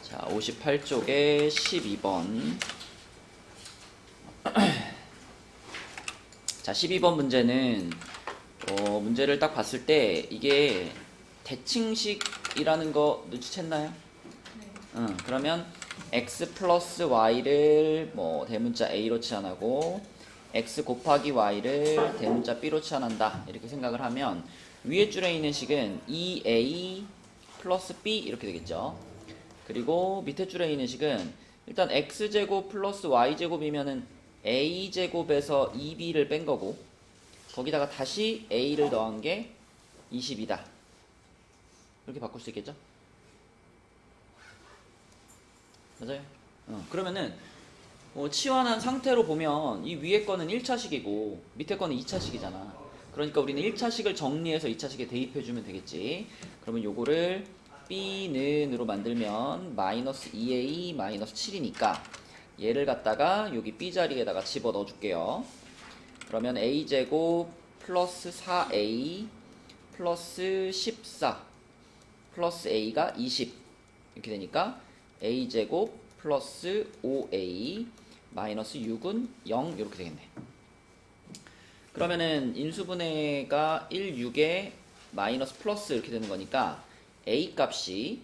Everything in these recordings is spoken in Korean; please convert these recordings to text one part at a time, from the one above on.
자, 58쪽에 12번. 자, 12번 문제는 문제를 딱 봤을 때 이게 대칭식이라는 거 눈치챘나요? 네. 그러면 x 플러스 y를 뭐 대문자 a로 치환하고 x 곱하기 y를 대문자 b로 치환한다 이렇게 생각을 하면 위에 줄에 있는 식은 2a 플러스 b 이렇게 되겠죠. 그리고 밑에 줄에 있는 식은 일단 x제곱 플러스 y제곱이면은 a제곱에서 2b를 뺀 거고 거기다가 다시 a를 더한 게 20이다 이렇게 바꿀 수 있겠죠? 맞아요? 그러면은 치환한 상태로 보면 이 위에 거는 1차식이고 밑에 거는 2차식이잖아. 그러니까 우리는 1차식을 정리해서 2차식에 대입해주면 되겠지. 그러면 요거를 b는으로 만들면 마이너스 2a 마이너스 7이니까 얘를 갖다가 여기 b 자리에다가 집어 넣어줄게요. 그러면 a제곱 플러스 4a 플러스 14 플러스 a가 20 이렇게 되니까 a제곱 플러스 5a 마이너스 6은 0 이렇게 되겠네. 그러면은 인수분해가 1, 6에 마이너스 플러스 이렇게 되는 거니까 a 값이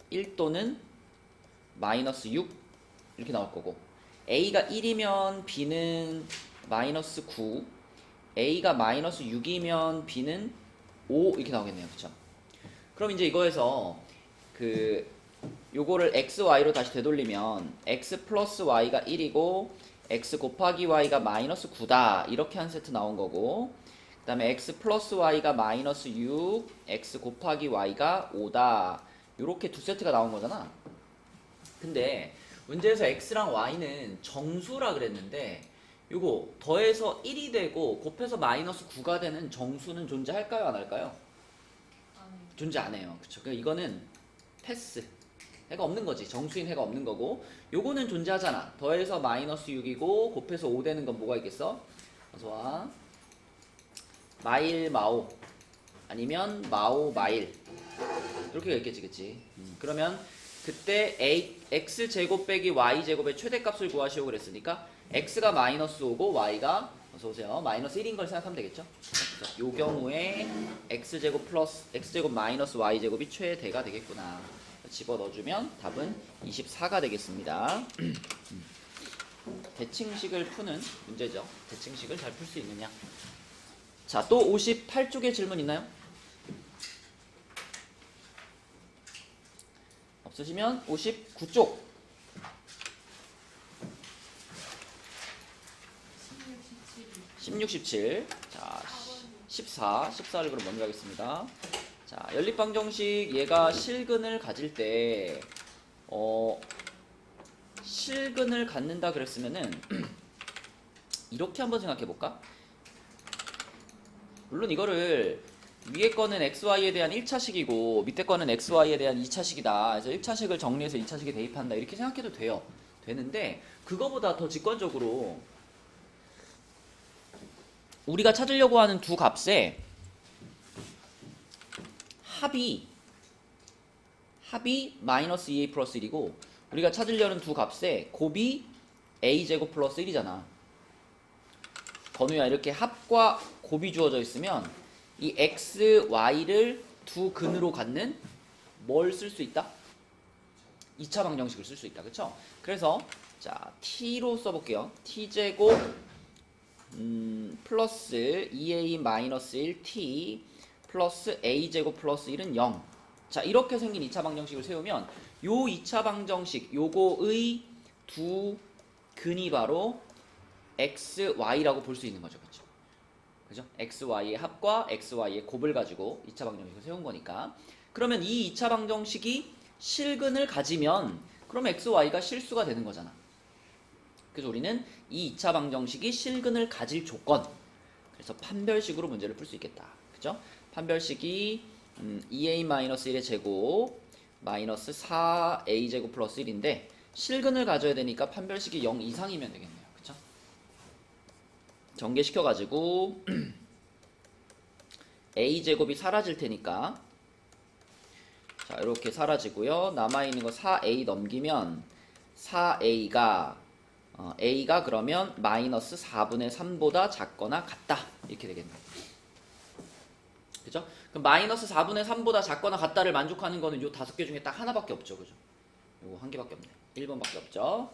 1 또는 마이너스 6 이렇게 나올 거고 a가 1이면 b는 마이너스 9 a가 마이너스 6이면 b는 5 이렇게 나오겠네요. 그쵸? 그럼 이제 이거에서 요거를 x, y로 다시 되돌리면 x 플러스 y가 1이고 x 곱하기 y가 마이너스 9다 이렇게 한 세트 나온 거고 그 다음에 x 플러스 y가 마이너스 6 x 곱하기 y가 5다 요렇게 두 세트가 나온 거잖아. 근데 문제에서 x랑 y는 정수라 그랬는데 요거 더해서 1이 되고 곱해서 마이너스 9가 되는 정수는 존재할까요? 안 할까요? 존재 안 해요. 그쵸? 그러니까 이거는 패스. 해가 없는 거지. 정수인 해가 없는 거고 요거는 존재하잖아. 더해서 마이너스 6이고 곱해서 5 되는 건 뭐가 있겠어? 어서와. 마일 마오 아니면 마오 마일 이렇게 있겠지. 그치? 그러면 그때 x제곱 빼기 y제곱의 최대값을 구하시오 그랬으니까 x가 마이너스 5고 y가 어서오세요 마이너스 1인 걸 생각하면 되겠죠? 요 경우에 x제곱 플러스 x제곱 마이너스 y제곱이 최대가 되겠구나. 집어넣어주면 답은 24가 되겠습니다. 대칭식을 푸는 문제죠. 대칭식을 잘 풀 수 있느냐. 자, 또 58쪽에 질문 있나요? 없으시면 59쪽 16, 17 자, 14를 그럼 먼저 하겠습니다. 자, 연립방정식 얘가 실근을 가질 때 실근을 갖는다 그랬으면은 이렇게 한번 생각해 볼까? 물론 이거를 위에 거는 xy에 대한 1차식이고 밑에 거는 xy에 대한 2차식이다. 그래서 1차식을 정리해서 2차식에 대입한다. 이렇게 생각해도 돼요. 되는데 그거보다 더 직관적으로 우리가 찾으려고 하는 두 값에 합이 마이너스 2a 플러스 1이고 우리가 찾으려는 두 값에 곱이 a제곱 플러스 1이잖아. 건우야 이렇게 합과 곱이 주어져 있으면 이 x, y를 두 근으로 갖는 뭘 쓸 수 있다? 2차 방정식을 쓸 수 있다. 그쵸? 그래서 자 t로 써볼게요. t제곱 플러스 2a 마이너스 1t 플러스 a제곱 플러스 1은 0. 자 이렇게 생긴 2차 방정식을 세우면 요 2차 방정식 요거의 두 근이 바로 x, y라고 볼 수 있는 거죠. 그렇죠? 그죠? x, y의 합과 x, y의 곱을 가지고 2차 방정식을 세운 거니까 그러면 이 2차 방정식이 실근을 가지면 그럼 x, y가 실수가 되는 거잖아. 그래서 우리는 이 2차 방정식이 실근을 가질 조건 그래서 판별식으로 문제를 풀 수 있겠다. 그죠? 판별식이 2a-1의 제곱 마이너스 4a제곱 플러스 1인데 실근을 가져야 되니까 판별식이 0 이상이면 되겠네요. 그쵸? 전개시켜가지고 a제곱이 사라질 테니까 자, 이렇게 사라지고요. 남아있는 거 4a 넘기면 4a가 a가 그러면 마이너스 4분의 3보다 작거나 같다. 이렇게 되겠네. 그죠? 그럼 마이너스 4분의 3보다 작거나 같다를 만족하는 거는 요 5개 중에 딱 하나밖에 없죠. 그죠? 요거 한 개밖에 없네. 1번밖에 없죠.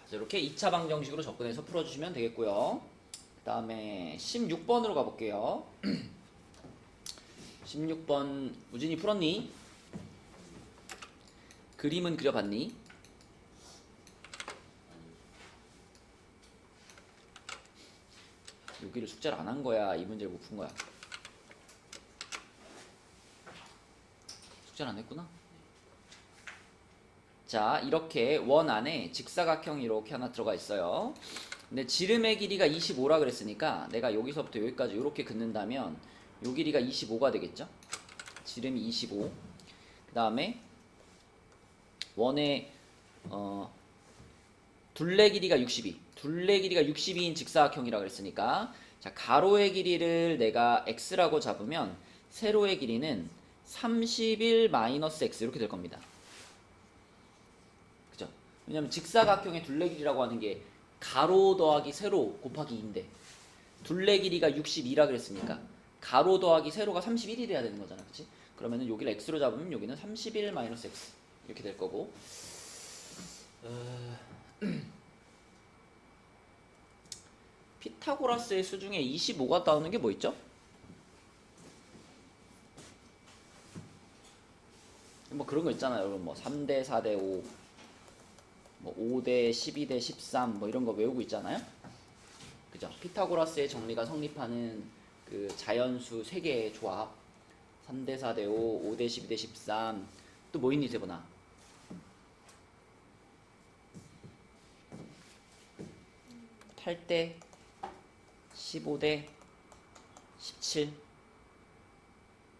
자, 이렇게 2차 방정식으로 접근해서 풀어주시면 되겠고요. 그 다음에 16번으로 가볼게요. 16번 우진이 풀었니? 그림은 그려봤니? 여기를 숙제를 안 한 거야? 이 문제를 못 푼 거야? 숙제를 안 했구나? 자, 이렇게 원 안에 직사각형이 이렇게 하나 들어가 있어요. 근데 지름의 길이가 25라 그랬으니까 내가 여기서부터 여기까지 이렇게 긋는다면 요 길이가 25가 되겠죠? 지름이 25. 그 다음에 원의 둘레 길이가 62. 둘레 길이가 62인 직사각형이라 그랬으니까 자, 가로의 길이를 내가 x라고 잡으면 세로의 길이는 31 마이너스 x 이렇게 될 겁니다. 그죠? 왜냐면 직사각형의 둘레 길이라고 하는 게 가로 더하기 세로 곱하기 2인데 둘레 길이가 62라 그랬으니까 가로 더하기 세로가 31이 돼야 되는 거잖아. 그치? 그러면은 여기를 x로 잡으면 여기는 31 마이너스 x 이렇게 될 거고 피타고라스의 수 중에 25가 나오는 게 뭐 있죠? 뭐 그런 거 있잖아요. 여러분 뭐 3대 4대 5 뭐 5대 12대 13 뭐 이런 거 외우고 있잖아요. 그죠? 피타고라스의 정리가 성립하는 그 자연수 3개의 조합 3대 4대 5, 5대 12대 13 또 뭐 있니 세보나? 8대 15대 17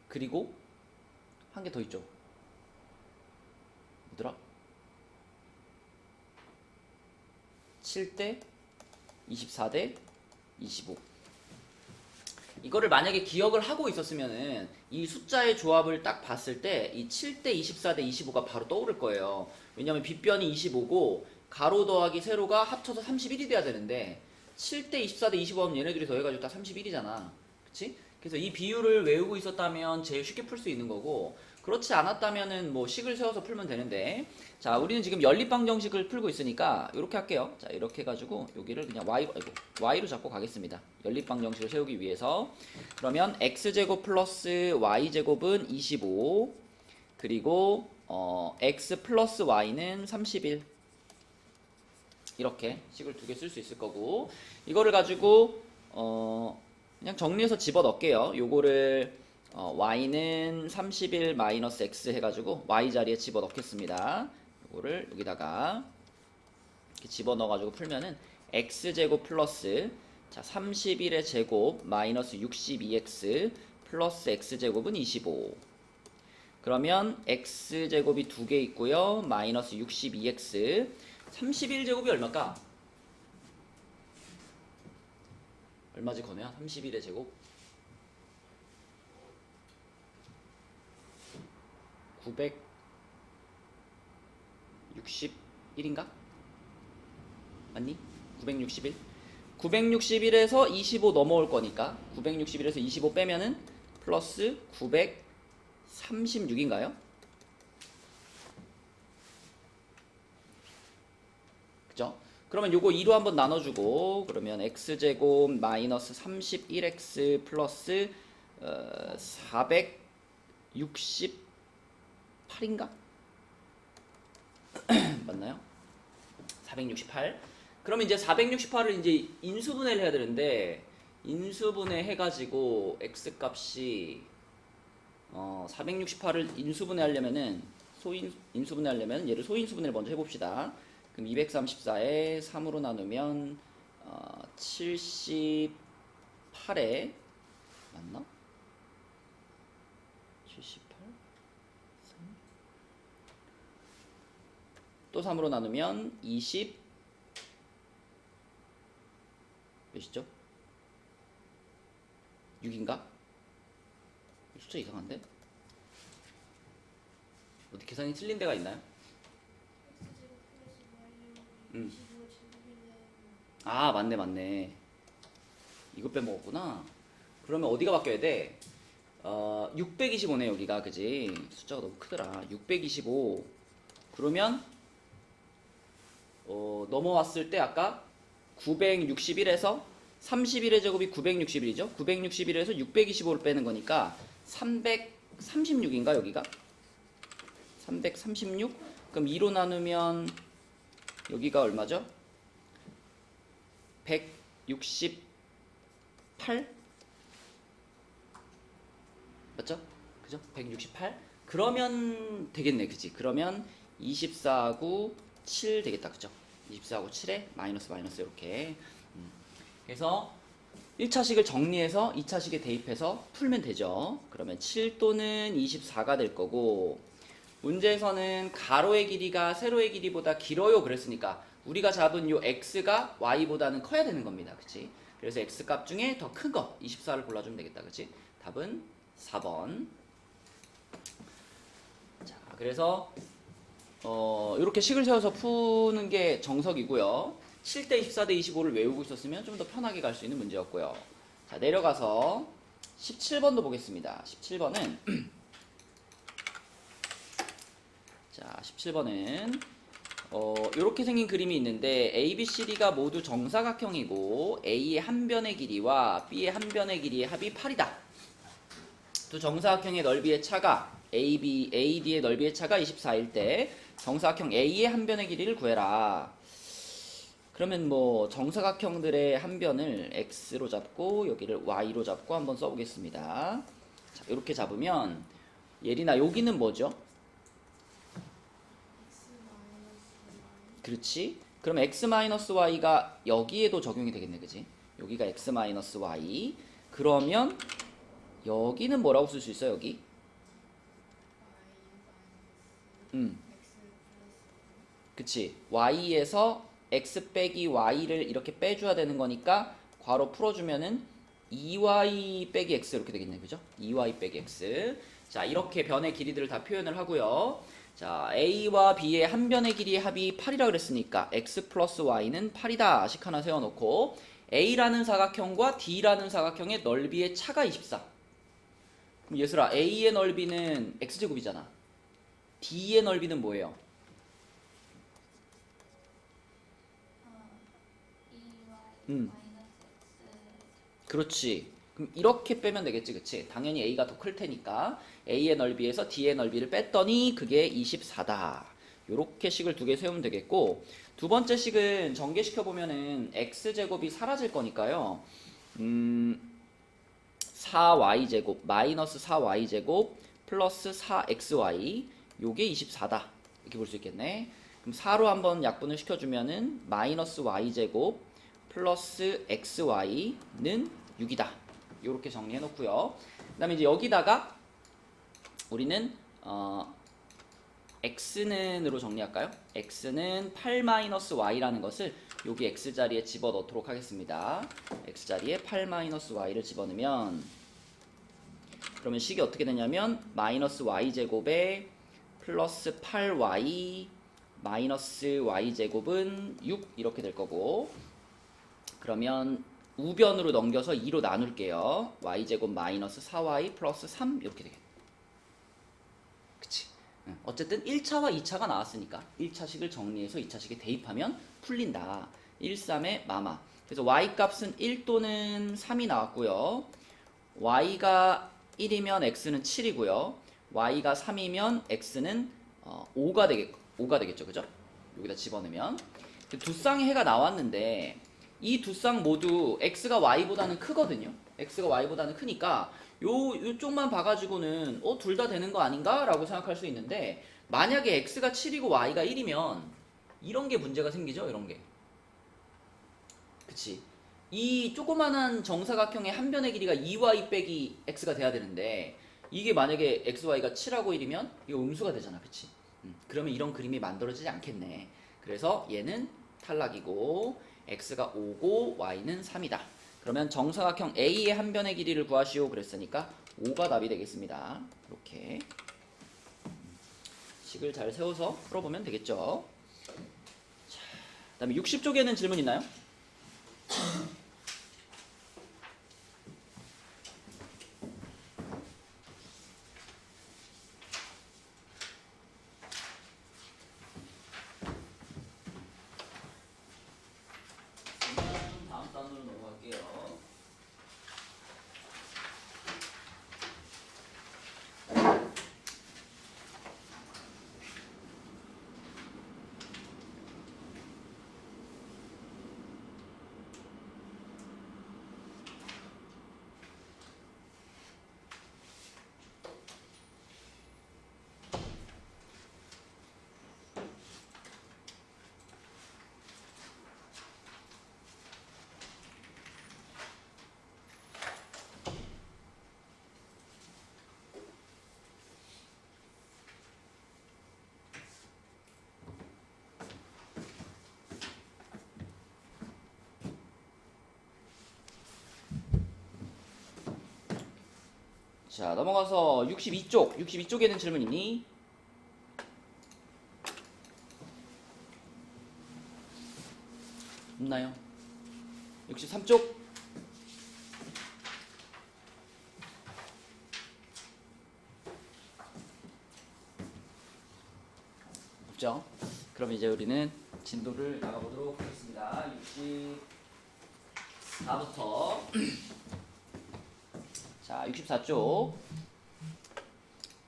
그리고 한 개 더 있죠. 뭐더라? 7대 24대 25 이거를 만약에 기억을 하고 있었으면은 이 숫자의 조합을 딱 봤을 때 이 7대 24대 25가 바로 떠오를 거예요. 왜냐면 빗변이 25고 가로 더하기 세로가 합쳐서 31이 돼야 되는데 7대 24대 25하면 얘네들이 더해가지고 딱 31이잖아. 그치? 그래서 이 비율을 외우고 있었다면 제일 쉽게 풀 수 있는 거고 그렇지 않았다면은 뭐 식을 세워서 풀면 되는데 자 우리는 지금 연립방정식을 풀고 있으니까 이렇게 할게요. 자 이렇게 해가지고 여기를 그냥 y로 잡고 가겠습니다. 연립방정식을 세우기 위해서 그러면 x제곱 플러스 y제곱은 25 그리고 x 플러스 y는 31 이렇게 식을 2개 쓸 수 있을 거고 이거를 가지고 그냥 정리해서 집어넣을게요. 요거를 y는 31 마이너스 x 해가지고 y 자리에 집어넣겠습니다. 요거를 여기다가 이렇게 집어넣어가지고 풀면은 x제곱 플러스 자 31의 제곱 마이너스 62x 플러스 x제곱은 25 그러면 x제곱이 2개 있고요. 마이너스 62x 31제곱이 얼마일까? 얼마지 건우야? 31의 제곱 961인가? 맞니? 961 961에서 25 넘어올 거니까 961에서 25 빼면은 플러스 936인가요? 그죠? 그러면 요거 2로 한번 나눠주고 그러면 x제곱 마이너스 31x 플러스 468인가? 맞나요? 468 그러면 이제 468을 이제 인수분해를 해야 되는데 인수분해 해가지고 x값이 468을 인수분해 하려면은 인수분해 하려면 얘를 소인수분해를 먼저 해봅시다. 그럼 234에 3으로 나누면 78에 맞나? 78? 3? 또 3으로 나누면 20 몇이죠? 6인가? 숫자 이상한데? 어디 계산이 틀린 데가 있나요? 음. 아, 맞네. 이거 빼먹었구나. 그러면 어디가 바뀌어야 돼? 625네, 여기가. 그지? 숫자가 너무 크더라. 625. 그러면, 넘어왔을 때 아까 961에서 31의 제곱이 961이죠? 961에서 625를 빼는 거니까 336인가, 여기가? 336? 그럼 2로 나누면 여기가 얼마죠? 168? 맞죠? 그죠? 168? 그러면 되겠네, 그지? 그러면 24하고 7 되겠다, 그죠? 24하고 7에 마이너스 이렇게. 그래서 1차식을 정리해서 2차식에 대입해서 풀면 되죠. 그러면 7 또는 24가 될 거고, 문제에서는 가로의 길이가 세로의 길이보다 길어요 그랬으니까 우리가 잡은 요 x가 y보다는 커야 되는 겁니다. 그치? 그래서 x 값 중에 더 큰 거 24를 골라주면 되겠다. 그치? 답은 4번. 자, 그래서 이렇게 식을 세워서 푸는 게 정석이고요. 7대 24대 25를 외우고 있었으면 좀 더 편하게 갈 수 있는 문제였고요. 자, 내려가서 17번도 보겠습니다. 17번은 자, 17번은 이렇게 생긴 그림이 있는데 A, B, C, D가 모두 정사각형이고 A의 한 변의 길이와 B의 한 변의 길이의 합이 8이다. 두 정사각형의 넓이의 차가 AB, AD의 넓이의 차가 24일 때 정사각형 A의 한 변의 길이를 구해라. 그러면 뭐 정사각형들의 한 변을 X로 잡고 여기를 Y로 잡고 한번 써보겠습니다. 자, 이렇게 잡으면 예린아 여기는 뭐죠? 그렇지? 그럼 x-y가 여기에도 적용이 되겠네, 그지? 여기가 x-y. 그러면 여기는 뭐라고 쓸 수 있어, 여기? 그치? y에서 x 빼기 y를 이렇게 빼줘야 되는 거니까 괄호 풀어주면은 2y 빼기 x 이렇게 되겠네, 그죠? 2y 빼기 x. 자, 이렇게 변의 길이들을 다 표현을 하고요. 자, A와 B의 한 변의 길이의 합이 8이라 그랬으니까 x 플러스 y는 8이다 식 하나 세워놓고 A라는 사각형과 D라는 사각형의 넓이의 차가 24. 그럼 얘들아, A의 넓이는 x제곱이잖아. D의 넓이는 뭐예요? 그렇지. 그럼 이렇게 빼면 되겠지, 그치? 당연히 A가 더 클 테니까 A의 넓이에서 D의 넓이를 뺐더니 그게 24다. 요렇게 식을 두 개 세우면 되겠고, 두 번째 식은 전개시켜보면은 X제곱이 사라질 거니까요. 4Y제곱, 마이너스 4Y제곱, 플러스 4XY, 요게 24다. 이렇게 볼 수 있겠네. 그럼 4로 한번 약분을 시켜주면은 마이너스 Y제곱, 플러스 XY는 6이다. 요렇게 정리해 놓고요. 그 다음에 이제 여기다가 우리는 x는으로 정리할까요? x는 8-y라는 것을 여기 x자리에 집어넣도록 하겠습니다. x자리에 8-y를 집어넣으면 그러면 식이 어떻게 되냐면 마이너스 y제곱에 플러스 8y 마이너스 y제곱은 6 이렇게 될 거고, 그러면 우변으로 넘겨서 2로 나눌게요. y제곱 마이너스 4y 플러스 3 이렇게 되겠네. 그치? 어쨌든 1차와 2차가 나왔으니까 1차식을 정리해서 2차식에 대입하면 풀린다. 1, 3의 마마. 그래서 y 값은 1 또는 3이 나왔고요. y가 1이면 x는 7이고요. y가 3이면 x는 5가 되겠죠. 그죠? 여기다 집어넣으면. 두 쌍의 해가 나왔는데 이 두 쌍 모두 x가 y보다는 크거든요. x가 y보다는 크니까 요쪽만 봐가지고는 둘 다 되는 거 아닌가? 라고 생각할 수 있는데, 만약에 x가 7이고 y가 1이면 이런 게 문제가 생기죠. 이런 게. 그치? 이 조그만한 정사각형의 한 변의 길이가 2y 빼기 x가 돼야 되는데 이게 만약에 xy가 7하고 1이면 이거 음수가 되잖아. 그치? 그러면 이런 그림이 만들어지지 않겠네. 그래서 얘는 탈락이고 x가 5고 y는 3이다. 그러면 정사각형 A의 한 변의 길이를 구하시오 그랬으니까 5가 답이 되겠습니다. 이렇게 식을 잘 세워서 풀어보면 되겠죠. 자, 그다음에 60쪽에는 질문 있나요? 다음 단으로 넘어갈게요. 자, 넘어가서 62쪽. 62쪽에는 질문 있니? 없나요? 63쪽. 없죠? 그럼 이제 우리는 진도를 나가보도록 하겠습니다. 64부터 자, 64쪽.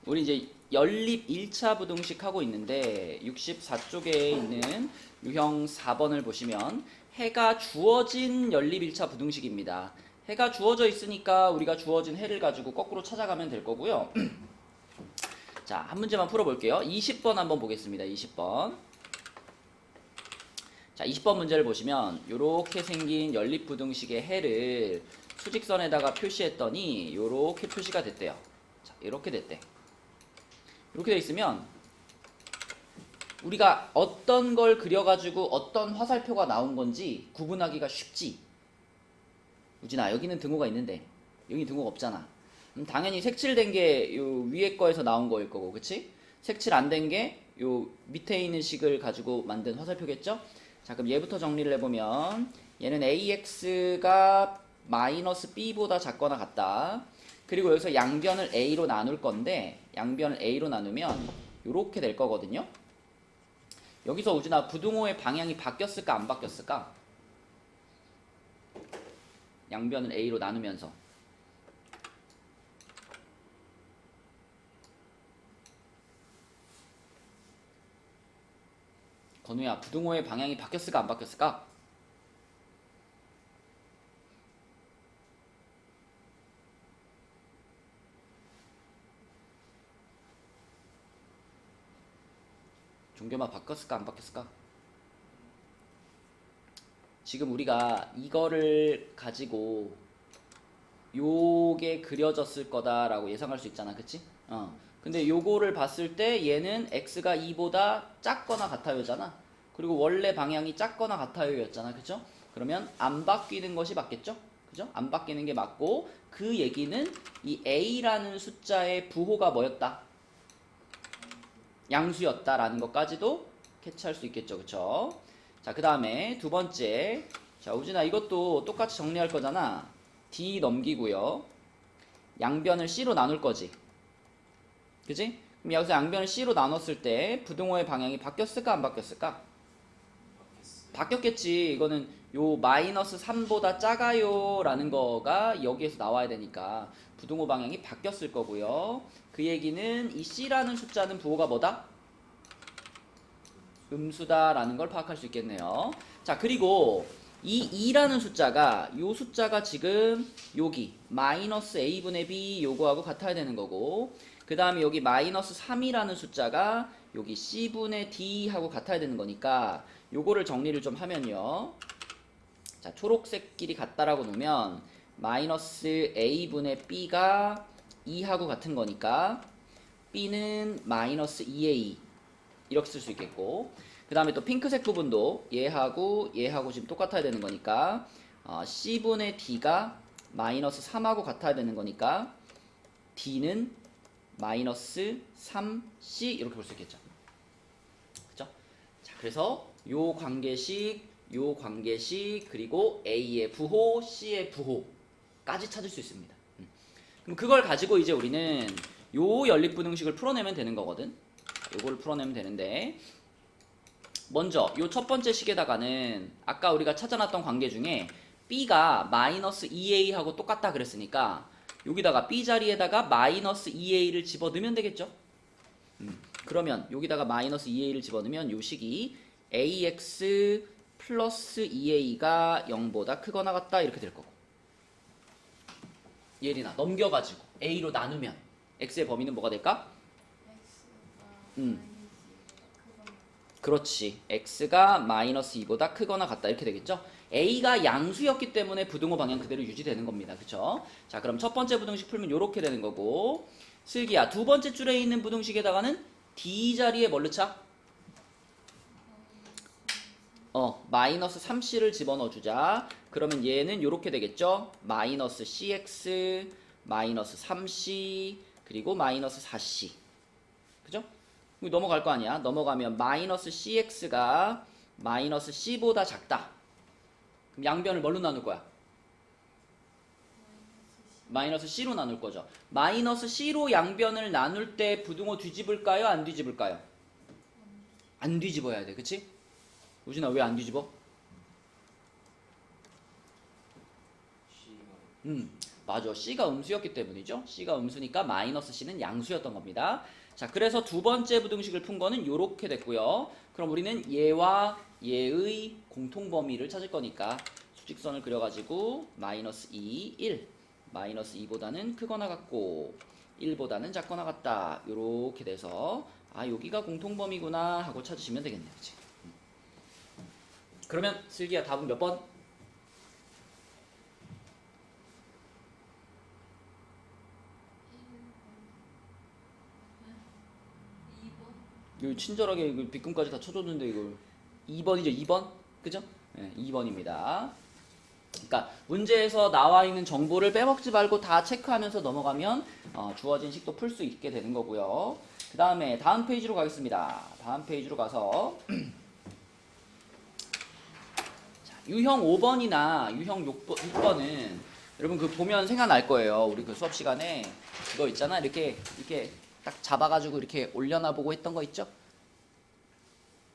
우리 이제 연립 1차 부등식 하고 있는데 64쪽에 있는 유형 4번을 보시면 해가 주어진 연립 1차 부등식입니다. 해가 주어져 있으니까 우리가 주어진 해를 가지고 거꾸로 찾아가면 될 거고요. 자, 한 문제만 풀어볼게요. 20번 한번 보겠습니다. 20번. 자, 20번 문제를 보시면 이렇게 생긴 연립부등식의 해를 수직선에다가 표시했더니 이렇게 표시가 됐대요. 자, 이렇게 됐대. 이렇게 돼 있으면 우리가 어떤 걸 그려가지고 어떤 화살표가 나온 건지 구분하기가 쉽지. 우진아, 여기는 등호가 있는데 여기 등호가 없잖아. 당연히 색칠된 게 요 위에 거에서 나온 거일 거고, 그치? 색칠 안 된 게 요 밑에 있는 식을 가지고 만든 화살표겠죠? 자, 그럼 얘부터 정리를 해보면 얘는 AX가 마이너스 B보다 작거나 같다. 그리고 여기서 양변을 A로 나눌 건데 양변을 A로 나누면 요렇게 될 거거든요. 여기서 우진아, 부등호의 방향이 바뀌었을까 안 바뀌었을까? 양변을 A로 나누면서 건우야, 부등호의 방향이 바뀌었을까 안 바뀌었을까? 종겸아, 바뀌었을까 안 바뀌었을까? 지금 우리가 이거를 가지고 요게 그려졌을 거다라고 예상할 수 있잖아, 그치? 근데 요거를 봤을 때 얘는 x가 2보다 작거나 같아요잖아. 그리고 원래 방향이 작거나 같아요였잖아, 그쵸? 그러면 안 바뀌는 것이 맞겠죠? 그죠? 안 바뀌는 게 맞고, 그 얘기는 이 a라는 숫자의 부호가 뭐였다? 양수였다라는 것까지도 캐치할 수 있겠죠, 그쵸? 자, 그 다음에 두 번째. 자, 우진아, 이것도 똑같이 정리할 거잖아. D 넘기고요. 양변을 C로 나눌 거지. 그지? 그럼 여기서 양변을 C로 나눴을 때 부등호의 방향이 바뀌었을까 안 바뀌었을까? 바뀌었겠지. 이거는 요 마이너스 3보다 작아요 라는 거가 여기에서 나와야 되니까 부등호 방향이 바뀌었을 거고요. 그 얘기는 이 C라는 숫자는 부호가 뭐다? 음수다 라는 걸 파악할 수 있겠네요. 자, 그리고 이 2라는 숫자가 요 숫자가 지금 여기 마이너스 a분의 b 요거하고 같아야 되는 거고, 그 다음에 여기 마이너스 3이라는 숫자가 여기 c분의 d하고 같아야 되는 거니까 요거를 정리를 좀 하면요. 자, 초록색끼리 같다라고 놓으면 마이너스 a분의 b가 2하고 같은 거니까 b는 마이너스 2a 이렇게 쓸 수 있겠고, 그 다음에 또 핑크색 부분도 얘하고 지금 똑같아야 되는 거니까 C분의 D가 마이너스 3하고 같아야 되는 거니까 D는 마이너스 3C 이렇게 볼 수 있겠죠. 그래서 요 관계식, 그리고 A의 부호, C의 부호까지 찾을 수 있습니다. 그럼 그걸 가지고 이제 우리는 요 연립분응식을 풀어내면 되는 거거든. 요거를 풀어내면 되는데, 먼저 요 첫 번째 식에다가는 아까 우리가 찾아놨던 관계 중에 B가 마이너스 2A하고 똑같다 그랬으니까 여기다가 B 자리에다가 마이너스 2A를 집어넣으면 되겠죠? 그러면 여기다가 마이너스 2A를 집어넣으면 요 식이 AX 플러스 2A가 0보다 크거나 같다 이렇게 될 거고, 예린아 넘겨가지고 A로 나누면 X의 범위는 뭐가 될까? 그렇지. X가 마이너스 2보다 크거나 같다 이렇게 되겠죠? A가 양수였기 때문에 부등호 방향 그대로 유지되는 겁니다. 그쵸? 자, 그럼 첫 번째 부등식 풀면 이렇게 되는 거고, 슬기야 두 번째 줄에 있는 부등식에다가는 D 자리에 뭘 넣자? 마이너스 3C를 집어넣어주자. 그러면 얘는 이렇게 되겠죠? 마이너스 CX, 마이너스 3C, 그리고 마이너스 4C. 그죠? 넘어갈 거 아니야. 넘어가면 마이너스 CX가 마이너스 C보다 작다. 그럼 양변을 뭘로 나눌 거야? 마이너스 C로 나눌 거죠. 마이너스 C로 양변을 나눌 때 부등호 뒤집을까요? 안 뒤집을까요? 안 뒤집어야 돼. 그치? 우진아 왜 안 뒤집어? 맞아. C가 음수였기 때문이죠. C가 음수니까 마이너스 C는 양수였던 겁니다. 자, 그래서 두 번째 부등식을 푼 거는 요렇게 됐고요. 그럼 우리는 얘와 얘의 공통범위를 찾을 거니까 수직선을 그려가지고 마이너스 2, 1 마이너스 2보다는 크거나 같고 1보다는 작거나 같다 요렇게 돼서 아 여기가 공통범위구나 하고 찾으시면 되겠네요. 그치? 그러면 슬기야 답은 몇 번? 2번? 이거 친절하게 이거 빗금까지 다 쳐줬는데 이걸 2번이죠. 2번? 그죠? 네, 2번입니다. 그러니까 문제에서 나와 있는 정보를 빼먹지 말고 다 체크하면서 넘어가면 주어진 식도 풀 수 있게 되는 거고요. 그 다음에 다음 페이지로 가겠습니다. 다음 페이지로 가서 자, 유형 5번이나 유형 6번은 여러분 그 보면 생각날 거예요. 우리 그 수업 시간에 그거 있잖아. 이렇게 딱 잡아가지고 이렇게 올려놔보고 했던 거 있죠?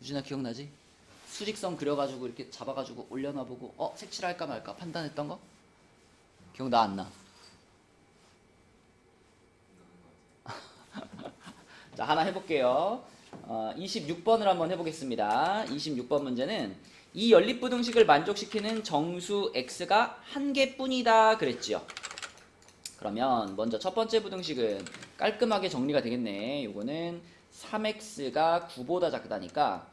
유진아 기억나지? 수직선 그려가지고 이렇게 잡아가지고 올려놔보고 색칠할까 말까 판단했던 거? 기억나 안 나? 자 하나 해볼게요. 26번을 한번 해보겠습니다. 26번 문제는 이 연립부등식을 만족시키는 정수 x가 한 개뿐이다 그랬지요. 그러면 먼저 첫 번째 부등식은 깔끔하게 정리가 되겠네. 요거는 3x가 9보다 작다니까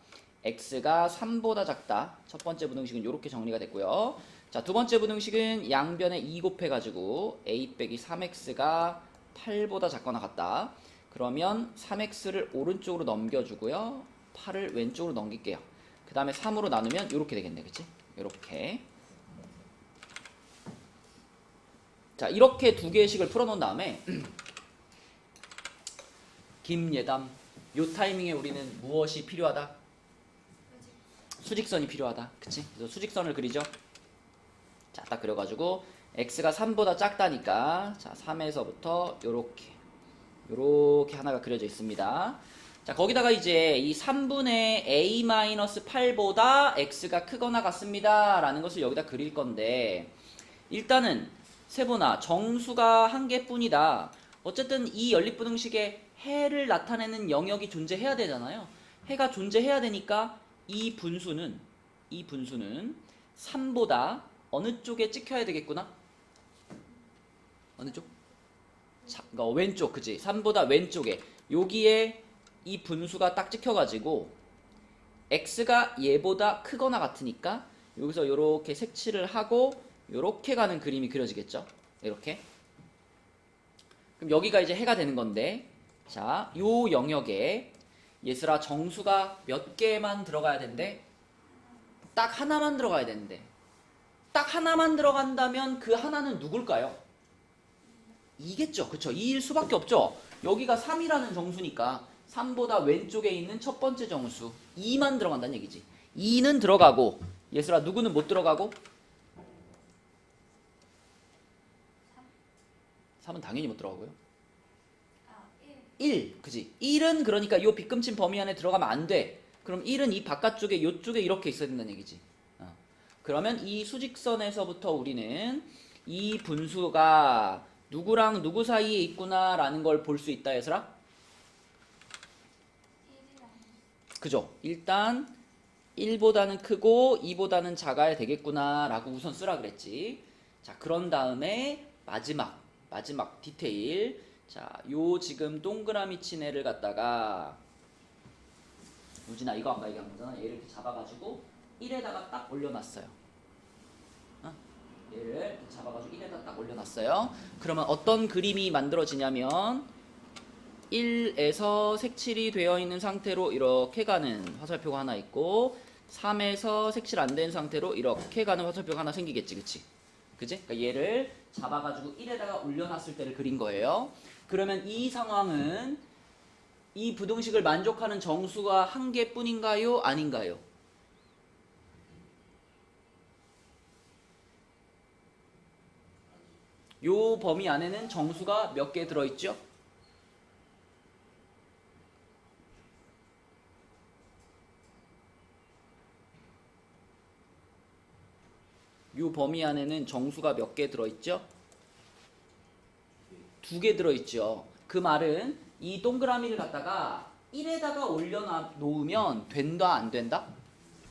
x가 3보다 작다. 첫 번째 부등식은 이렇게 정리가 됐고요. 자, 두 번째 부등식은 양변에 2 곱해가지고 a 빼기 3x가 8보다 작거나 같다. 그러면 3x를 오른쪽으로 넘겨주고요. 8을 왼쪽으로 넘길게요. 그 다음에 3으로 나누면 이렇게 되겠네. 그치? 이렇게. 자, 이렇게 두 개의 식을 풀어놓은 다음에 김예담, 요 타이밍에 우리는 무엇이 필요하다? 수직선이 필요하다. 그치? 그래서 수직선을 그리죠. 자, 딱 그려가지고 x가 3보다 작다니까 자, 3에서부터 요렇게 하나가 그려져 있습니다. 자, 거기다가 이제 이 3분의 a-8보다 x가 크거나 같습니다 라는 것을 여기다 그릴 건데, 일단은 세보나 정수가 한 개뿐이다. 어쨌든 이 연립부등식에 해를 나타내는 영역이 존재해야 되잖아요. 해가 존재해야 되니까 이 분수는 3보다 어느 쪽에 찍혀야 되겠구나? 어느 쪽? 자, 왼쪽, 그치? 3보다 왼쪽에 여기에 이 분수가 딱 찍혀가지고 x가 얘보다 크거나 같으니까 여기서 이렇게 색칠을 하고 이렇게 가는 그림이 그려지겠죠? 이렇게. 그럼 여기가 이제 해가 되는 건데, 자, 요 영역에 얘들아 정수가 몇 개만 들어가야 된대? 딱 하나만 들어가야 되는데, 딱 하나만 들어간다면 그 하나는 누굴까요? 2겠죠? 그쵸? 2일 수밖에 없죠? 여기가 3이라는 정수니까 3보다 왼쪽에 있는 첫 번째 정수 2만 들어간다는 얘기지. 2는 들어가고 예슬아 누구는 못 들어가고? 3은 당연히 못 들어가고요. 1 그지? 1은 그러니까 요 빗금친 범위 안에 들어가면 안 돼. 그럼 1은 이 바깥쪽에 요쪽에 이렇게 있어야 된다는 얘기지. 그러면 이 수직선에서부터 우리는 이 분수가 누구랑 누구 사이에 있구나 라는 걸 볼 수 있다 얘들아? 그죠? 일단 1보다는 크고 2보다는 작아야 되겠구나 라고 우선 쓰라 그랬지. 자, 그런 다음에 마지막 디테일. 자, 요 지금 동그라미 친 애를 갖다가 우진아 이거 아까 얘기한 거잖아. 얘를 이렇게 잡아가지고 1에다가 딱 올려놨어요. 얘를 이렇게 잡아가지고 1에다 딱 올려놨어요. 그러면 어떤 그림이 만들어지냐면 1에서 색칠이 되어 있는 상태로 이렇게 가는 화살표가 하나 있고 3에서 색칠 안 된 상태로 이렇게 가는 화살표가 하나 생기겠지, 그치? 그치? 그러니까 얘를 잡아가지고 1에다가 올려놨을 때를 그린 거예요. 그러면 이 상황은 이 부등식을 만족하는 정수가 한 개뿐인가요? 아닌가요? 요 범위 안에는 정수가 몇 개 들어있죠? 요 범위 안에는 정수가 몇 개 들어있죠? 2개 들어있죠. 그 말은 이 동그라미를 갖다가 1에다가 올려놓으면 된다 안 된다?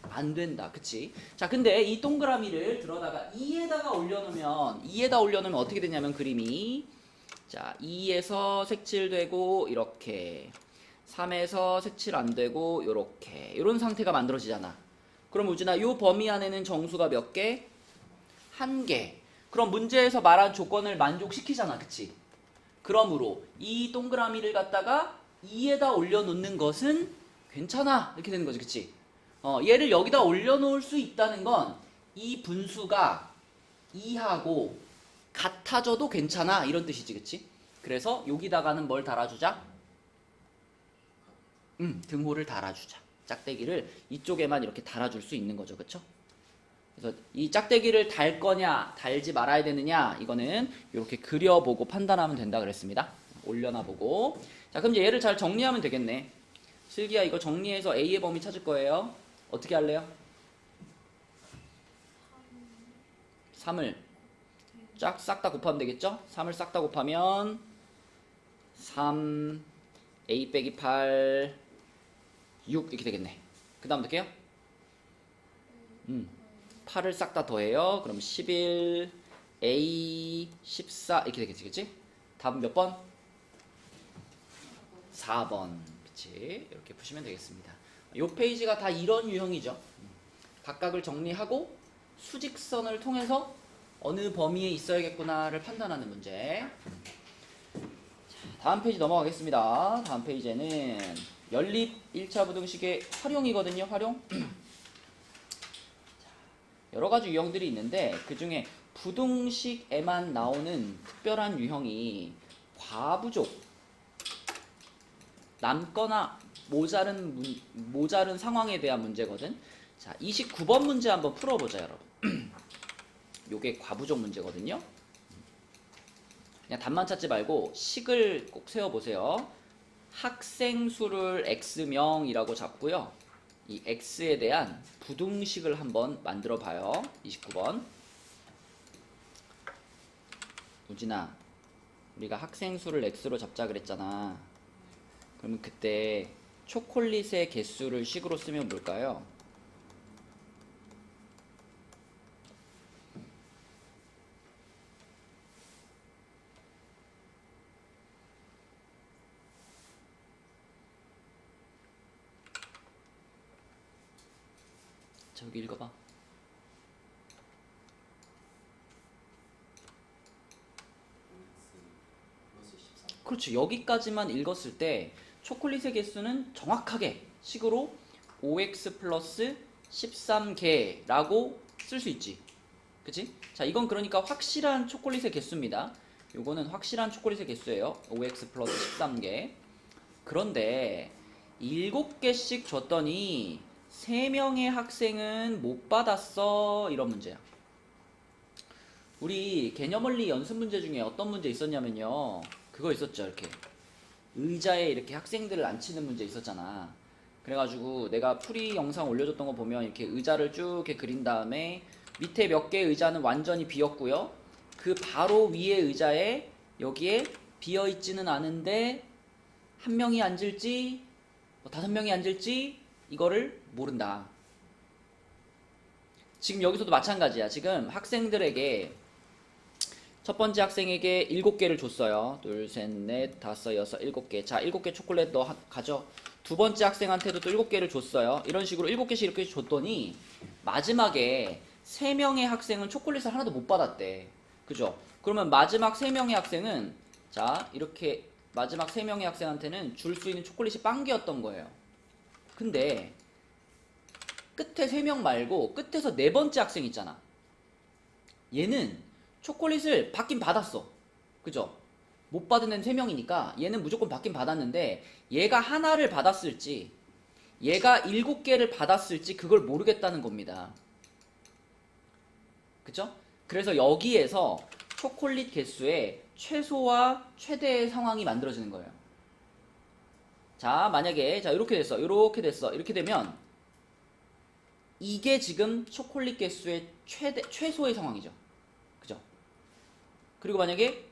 안 된다. 그치? 자, 근데 이 동그라미를 들어다가 2에다가 올려놓으면 어떻게 되냐면 그림이 자 2에서 색칠되고 이렇게 3에서 색칠 안 되고 요렇게 요런 상태가 만들어지잖아. 그럼 우진아 요 범위 안에는 정수가 몇 개? 1개. 그럼 문제에서 말한 조건을 만족시키잖아. 그치? 그러므로 이 동그라미를 갖다가 2에다 올려놓는 것은 괜찮아. 이렇게 되는 거지. 그치? 얘를 여기다 올려놓을 수 있다는 건 이 분수가 2하고 같아져도 괜찮아. 이런 뜻이지. 그치? 그래서 여기다가는 뭘 달아주자? 등호를 달아주자. 짝대기를 이쪽에만 이렇게 달아줄 수 있는 거죠. 그쵸? 그래서 이 짝대기를 달 거냐 달지 말아야 되느냐 이거는 이렇게 그려보고 판단하면 된다 그랬습니다. 올려놔보고. 자, 그럼 이제 얘를 잘 정리하면 되겠네. 슬기야 이거 정리해서 A의 범위 찾을 거예요. 어떻게 할래요? 3을 싹 다 곱하면 되겠죠? 3을 싹 다 곱하면 3 A 빼기 8 6 이렇게 되겠네. 그 다음 어떻게 해요? 8을 싹 다 더해요. 그럼 11 A 14 이렇게 되겠지. 그치? 답은 몇 번? 4번. 그치? 이렇게 푸시면 되겠습니다. 이 페이지가 다 이런 유형이죠. 각각을 정리하고 수직선을 통해서 어느 범위에 있어야겠구나를 판단하는 문제. 자, 다음 페이지 넘어가겠습니다. 다음 페이지에는 연립 1차 부등식의 활용이거든요. 활용. 여러 가지 유형들이 있는데 그 중에 부등식에만 나오는 특별한 유형이 과부족, 남거나 모자른 상황에 대한 문제거든. 자, 29번 문제 한번 풀어보자, 여러분. 요게 과부족 문제거든요. 그냥 답만 찾지 말고 식을 꼭 세워보세요. 학생 수를 x명이라고 잡고요. 이 x에 대한 부등식을 한번 만들어 봐요. 29번. 우진아, 우리가 학생 수를 x로 잡자 그랬잖아. 그러면 그때 초콜릿의 개수를 식으로 쓰면 뭘까요? 저기 읽어봐. 그렇죠. 여기까지만 읽었을 때 초콜릿의 개수는 정확하게 식으로 5x 플러스 13개라고 쓸 수 있지. 그치? 자, 이건 그러니까 확실한 초콜릿의 개수입니다. 요거는 확실한 초콜릿의 개수예요. 5x 플러스 13개. 그런데 7개씩 줬더니 3명의 학생은 못 받았어. 이런 문제야. 우리 개념원리 연습 문제 중에 어떤 문제 있었냐면요. 그거 있었죠. 이렇게 의자에 이렇게 학생들을 앉히는 문제 있었잖아. 그래가지고 내가 풀이 영상 올려줬던 거 보면 이렇게 의자를 쭉 이렇게 그린 다음에 밑에 몇 개의 의자는 완전히 비었고요. 그 바로 위에 의자에 여기에 비어있지는 않은데 한 명이 앉을지 5명이 앉을지 이거를 모른다. 지금 여기서도 마찬가지야. 지금 학생들에게 첫 번째 학생에게 7개를 줬어요. 둘, 셋, 넷, 다섯, 여섯, 7개. 자, 7개 초콜릿 너 가져. 두 번째 학생한테도 또 7개를 줬어요. 이런 식으로 7개씩 이렇게 줬더니 마지막에 3명의 학생은 초콜릿을 하나도 못 받았대. 그죠? 그러면 마지막 3명의 학생은 자, 이렇게 마지막 3명의 학생한테는 줄 수 있는 초콜릿이 빵개였던 거예요. 근데 끝에 3명 말고 끝에서 4번째 학생 있잖아. 얘는 초콜릿을 받긴 받았어. 그죠? 못 받은 애는 3명이니까 얘는 무조건 받긴 받았는데 얘가 하나를 받았을지 얘가 7개를 받았을지 그걸 모르겠다는 겁니다. 그죠? 그래서 여기에서 초콜릿 개수의 최소와 최대의 상황이 만들어지는 거예요. 자, 만약에 자 이렇게 됐어. 이렇게 됐어. 이렇게 되면 이게 지금 초콜릿 개수의 최소의 상황이죠. 그죠? 그리고 만약에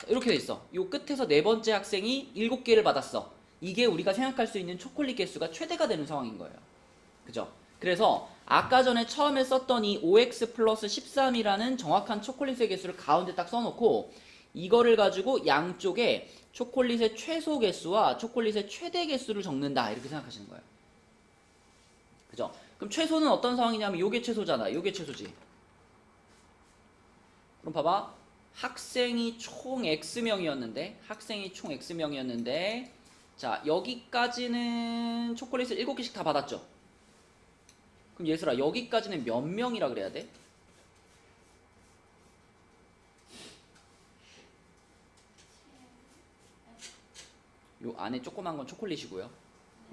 이렇게 돼 있어. 요 끝에서 4번째 학생이 7개를 받았어. 이게 우리가 생각할 수 있는 초콜릿 개수가 최대가 되는 상황인 거예요. 그죠? 그래서 아까 전에 처음에 썼던 이 5x 플러스 13이라는 정확한 초콜릿의 개수를 가운데 딱 써놓고 이거를 가지고 양쪽에 초콜릿의 최소 개수와 초콜릿의 최대 개수를 적는다. 이렇게 생각하시는 거예요. 그죠? 그럼 최소는 어떤 상황이냐면 요게 최소잖아. 요게 최소지. 그럼 봐봐. 학생이 총 X명이었는데 자 여기까지는 초콜릿을 7개씩 다 받았죠. 그럼 예슬아 여기까지는 몇 명이라 그래야 돼? 요 안에 조그만 건 초콜릿이고요.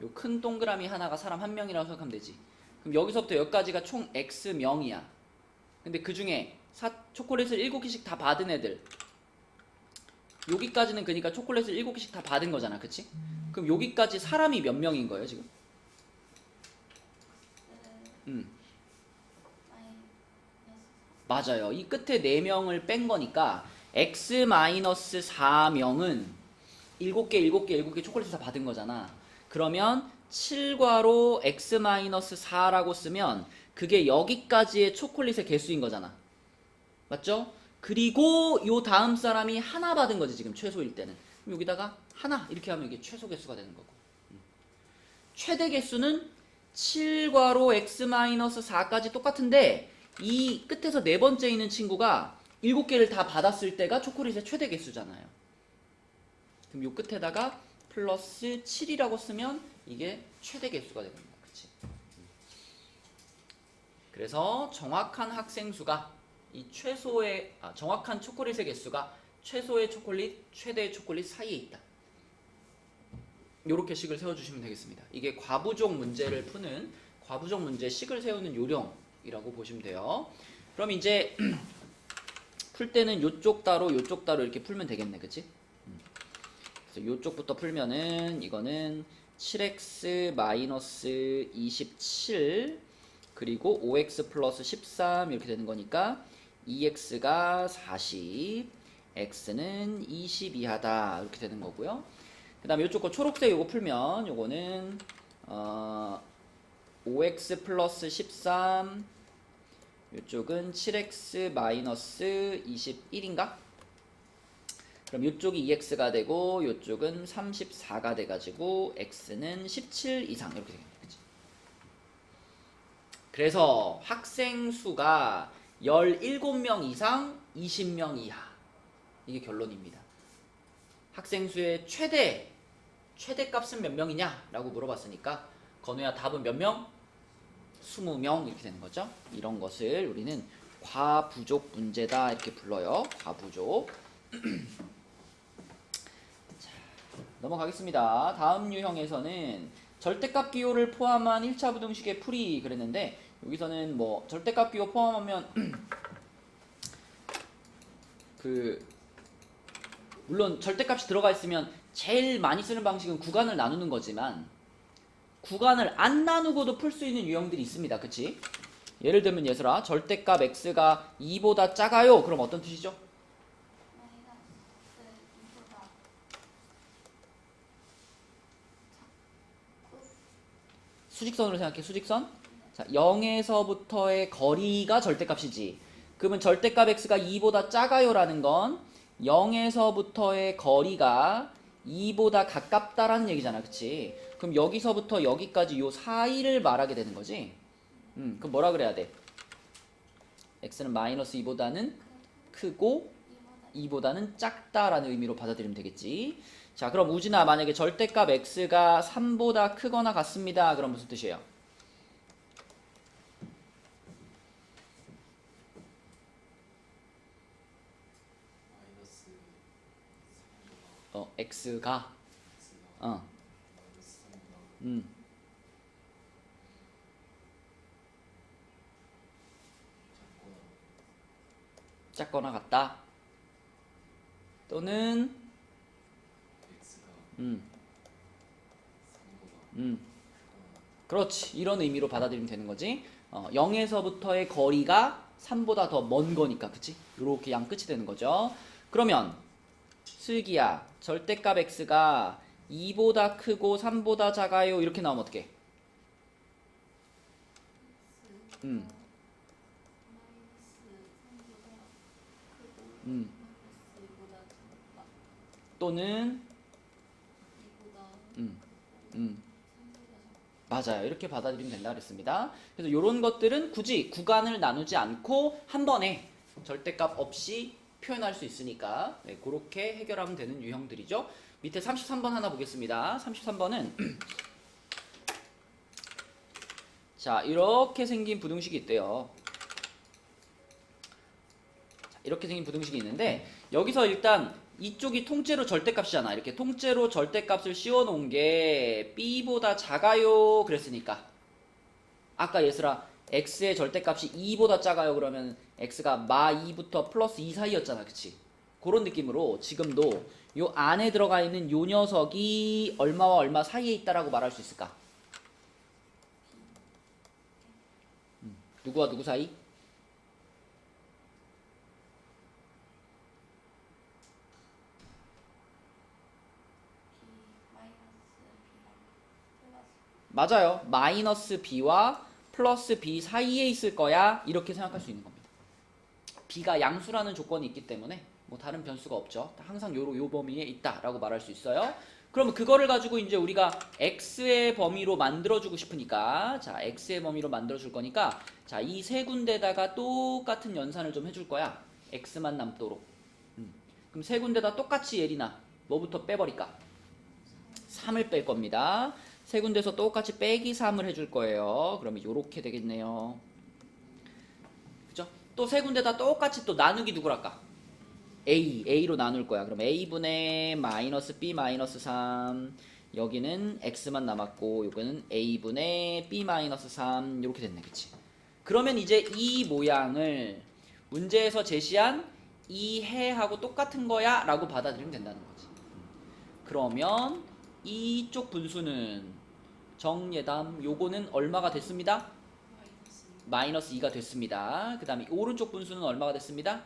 요 큰 동그라미 하나가 사람 한 명이라고 생각하면 되지. 그럼 여기서부터 여기까지가 총 X명이야. 근데 그 중에 초콜릿을 7개씩 다 받은 애들 여기까지는 그러니까 초콜릿을 7개씩 다 받은 거잖아. 그치? 그럼 여기까지 사람이 몇 명인 거예요 지금? 맞아요. 이 끝에 4명을 뺀 거니까 X-4명은 7개 초콜릿을 다 받은 거잖아. 그러면 7괄호 X-4라고 쓰면 그게 여기까지의 초콜릿의 개수인 거잖아. 맞죠? 그리고 요 다음 사람이 하나 받은 거지 지금 최소일 때는. 그럼 여기다가 하나 이렇게 하면 이게 최소 개수가 되는 거고. 최대 개수는 7괄호 X-4까지 똑같은데 이 끝에서 4번째 있는 친구가 7개를 다 받았을 때가 초콜릿의 최대 개수잖아요. 그럼 요 끝에다가 플러스 7이라고 쓰면 이게 최대 개수가 되는 거야. 그치? 그래서 정확한 학생 수가 이 최소의 정확한 초콜릿의 개수가 최소의 초콜릿, 최대의 초콜릿 사이에 있다. 요렇게 식을 세워주시면 되겠습니다. 이게 과부족 문제를 푸는 과부족 문제 식을 세우는 요령이라고 보시면 돼요. 그럼 이제 풀 때는 요쪽 따로 요쪽 따로 이렇게 풀면 되겠네. 그치? 그래서 요쪽부터 풀면은 이거는 7x 27 그리고 5x 플러스 13 이렇게 되는 거니까 2x가 40 x는 20 이하다 이렇게 되는 거고요. 그 다음에 이쪽 거 초록색 요거 풀면 요거는 5x 플러스 13 이쪽은 7x 마이너스 21인가? 그럼 이쪽이 2x가 되고 이쪽은 34가 돼가지고 x는 17 이상 이렇게 되겠네. 그치? 그래서 학생 수가 17명 이상 20명 이하 이게 결론입니다. 학생 수의 최대 값은 몇 명이냐 라고 물어봤으니까 건우야 답은 몇 명? 20명 이렇게 되는 거죠. 이런 것을 우리는 과부족 문제다 이렇게 불러요. 과부족. 자, 넘어가겠습니다. 다음 유형에서는 절대값 기호를 포함한 1차 부등식의 풀이 그랬는데 여기서는 뭐 절대값 기호 포함하면 물론 절대값이 들어가 있으면 제일 많이 쓰는 방식은 구간을 나누는 거지만 구간을 안 나누고도 풀 수 있는 유형들이 있습니다. 그치? 예를 들면 얘들아 절대값 x가 2보다 작아요. 그럼 어떤 뜻이죠? 수직선으로 생각해. 수직선. 자, 0에서부터의 거리가 절대값이지. 그러면 절대값 x가 2보다 작아요라는 건 0에서부터의 거리가 2보다 가깝다라는 얘기잖아. 그치? 그럼 여기서부터 여기까지 요 사이를 말하게 되는 거지. 그럼 뭐라 그래야 돼? x는 마이너스 2보다는 크고 2보다는 작다라는 의미로 받아들이면 되겠지. 자, 그럼 우진아 만약에 절대값 x가 3보다 크거나 같습니다. 그럼 무슨 뜻이에요? x가 작거나 같다. 또는 그렇지. 이런 의미로 받아들이면 되는 거지. 0에서부터의 거리가 3보다 더 먼 거니까. 그치? 이렇게 양 끝이 되는 거죠. 그러면 슬기야 절대값 x가 2보다 크고 3보다 작아요. 이렇게 나오면 어떡해? 또는 맞아요. 이렇게 받아들이면 된다 그랬습니다. 그래서 이런 것들은 굳이 구간을 나누지 않고 한 번에 절대값 없이 표현할 수 있으니까 네, 그렇게 해결하면 되는 유형들이죠. 밑에 33번 하나 보겠습니다. 33번은 자, 이렇게 생긴 부등식이 있대요. 자, 이렇게 생긴 부등식이 있는데 여기서 일단 이쪽이 통째로 절대값이잖아. 이렇게 통째로 절대값을 씌워놓은 게 b보다 작아요 그랬으니까 아까 예슬아 x의 절대값이 2보다 작아요 그러면 x가 마 2부터 플러스 2 사이였잖아. 그치? 그런 느낌으로 지금도 요 안에 들어가 있는 요 녀석이 얼마와 얼마 사이에 있다라고 말할 수 있을까? 누구와 누구 사이? 맞아요. 마이너스 b와 플러스 b 사이에 있을 거야. 이렇게 생각할 수 있는 겁니다. b가 양수라는 조건이 있기 때문에 뭐 다른 변수가 없죠. 항상 요 범위에 있다라고 말할 수 있어요. 그러면 그거를 가지고 이제 우리가 x의 범위로 만들어주고 싶으니까 자 x의 범위로 만들어줄 거니까 자 이 세 군데다가 똑같은 연산을 좀 해줄 거야. x만 남도록. 그럼 세 군데다 똑같이 예리나 뭐부터 빼버릴까? 3을 뺄 겁니다. 세 군데서 똑같이 빼기 3을 해줄 거예요. 그러면 요렇게 되겠네요. 그죠? 또 세 군데다 똑같이 또 나누기 누구랄까? A로 나눌 거야. 그럼 A분의 마이너스 B 마이너스 3 여기는 X만 남았고 요거는 A분의 B 마이너스 3 이렇게 됐네. 그치? 그러면 이제 이 모양을 문제에서 제시한 이 해하고 똑같은 거야 라고 받아들이면 된다는 거지. 그러면 이쪽 분수는 정예담 요거는 얼마가 됐습니다? 마이너스 2가 됐습니다. 그 다음에 오른쪽 분수는 얼마가 됐습니다?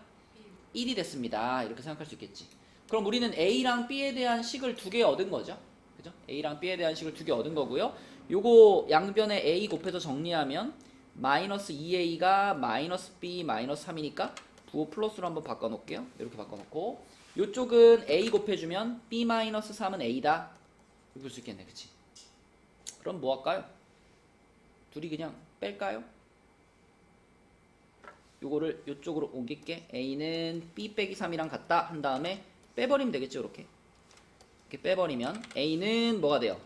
1이 됐습니다. 이렇게 생각할 수 있겠지. 그럼 우리는 A랑 B에 대한 식을 두 개 얻은 거죠. 그죠? A랑 B에 대한 식을 두 개 얻은 거고요. 요거 양변에 A 곱해서 정리하면 마이너스 2A가 마이너스 B 마이너스 3이니까 부호 플러스로 한번 바꿔놓을게요. 이렇게 바꿔놓고 요쪽은 A 곱해주면 B 마이너스 3은 A다. 이렇게 볼 수 있겠네. 그치? 그럼 뭐 할까요? 둘이 그냥 뺄까요? 요거를 요쪽으로 옮길게. A는 B 빼기 3이랑 같다 한 다음에 빼버리면 되겠죠. 이렇게 빼버리면 A는 뭐가 돼요?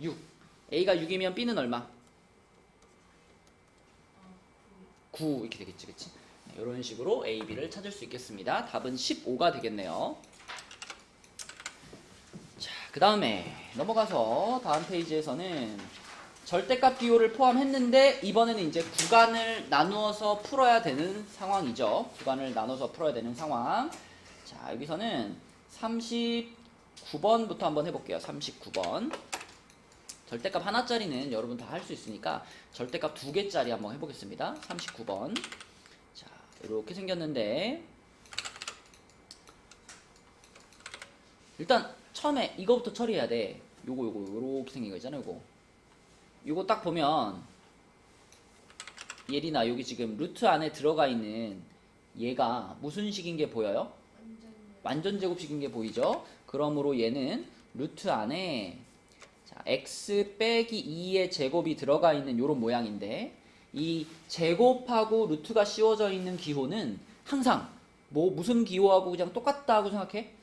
6. A가 6이면 B는 얼마? 9 이렇게 되겠지. 그치? 네, 이런 식으로 A, B를 찾을 수 있겠습니다. 답은 15가 되겠네요. 그 다음에 넘어가서 다음 페이지에서는 절대값 기호를 포함했는데 이번에는 이제 구간을 나누어서 풀어야 되는 상황이죠. 구간을 나눠서 풀어야 되는 상황. 자, 여기서는 39번부터 한번 해볼게요. 39번. 절대값 하나짜리는 여러분 다 할 수 있으니까 절대값 2개짜리 한번 해보겠습니다. 39번. 자, 이렇게 생겼는데 일단 처음에 이거부터 처리해야 돼. 요렇게 생긴 거 있잖아요. 요거 딱 보면 예린아 여기 지금 루트 안에 들어가 있는 얘가 무슨 식인 게 보여요? 완전 제곱식인 게 보이죠? 그러므로 얘는 루트 안에 자, x 빼기 2의 제곱이 들어가 있는 요런 모양인데 이 제곱하고 루트가 씌워져 있는 기호는 항상 무슨 기호하고 그냥 똑같다고 생각해?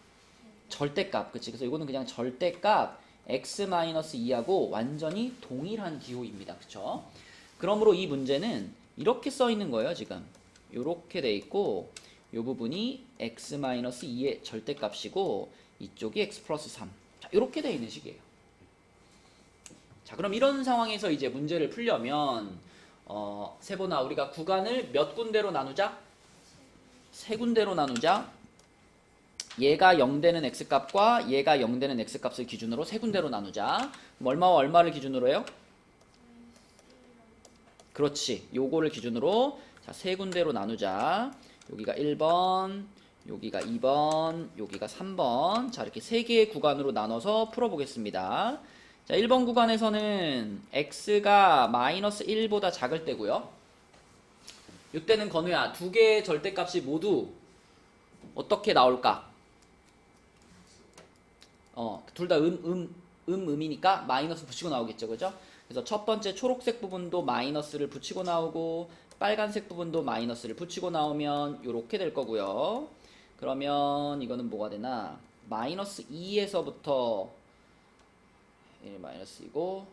절대값. 그치? 그래서 이거는 그냥 절대값 x-2하고 완전히 동일한 기호입니다. 그쵸? 그러므로 이 문제는 이렇게 써 있는 거예요, 지금. 이렇게 돼 있고, 이 부분이 x-2의 절대값이고, 이쪽이 x 플러스 3. 자, 이렇게 돼 있는 식이에요. 자, 그럼 이런 상황에서 이제 문제를 풀려면, 세보나, 우리가 구간을 몇 군데로 나누자? 세 군데로 나누자. 얘가 0되는 x값과 얘가 0되는 x값을 기준으로 세 군데로 나누자. 그럼 얼마와 얼마를 기준으로 해요? 그렇지. 요거를 기준으로 자, 세 군데로 나누자. 여기가 1번, 여기가 2번, 여기가 3번. 자, 이렇게 세 개의 구간으로 나눠서 풀어보겠습니다. 자, 1번 구간에서는 x가 마이너스 1보다 작을 때고요. 이때는 건우야, 두 개의 절대값이 모두 어떻게 나올까? 둘 다 음이니까 마이너스 붙이고 나오겠죠, 그죠? 그래서 첫 번째 초록색 부분도 마이너스를 붙이고 나오고 빨간색 부분도 마이너스를 붙이고 나오면 이렇게 될 거고요. 그러면 이거는 뭐가 되나? 마이너스 2에서부터 1 마이너스 2고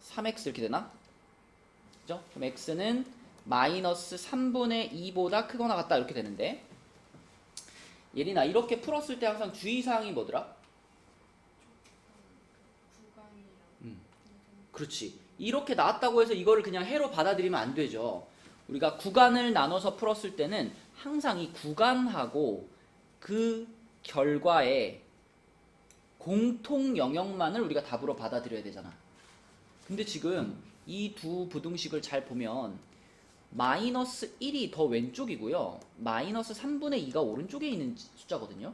3x 이렇게 되나? 그죠? 그럼 x는 마이너스 3분의 2보다 크거나 같다 이렇게 되는데 예린아 이렇게 풀었을 때 항상 주의사항이 뭐더라? 그렇지. 이렇게 나왔다고 해서 이거를 그냥 해로 받아들이면 안 되죠. 우리가 구간을 나눠서 풀었을 때는 항상 이 구간하고 그 결과의 공통 영역만을 우리가 답으로 받아들여야 되잖아. 근데 지금 이 두 부등식을 잘 보면 마이너스 1이 더 왼쪽이고요. 마이너스 3분의 2가 오른쪽에 있는 숫자거든요.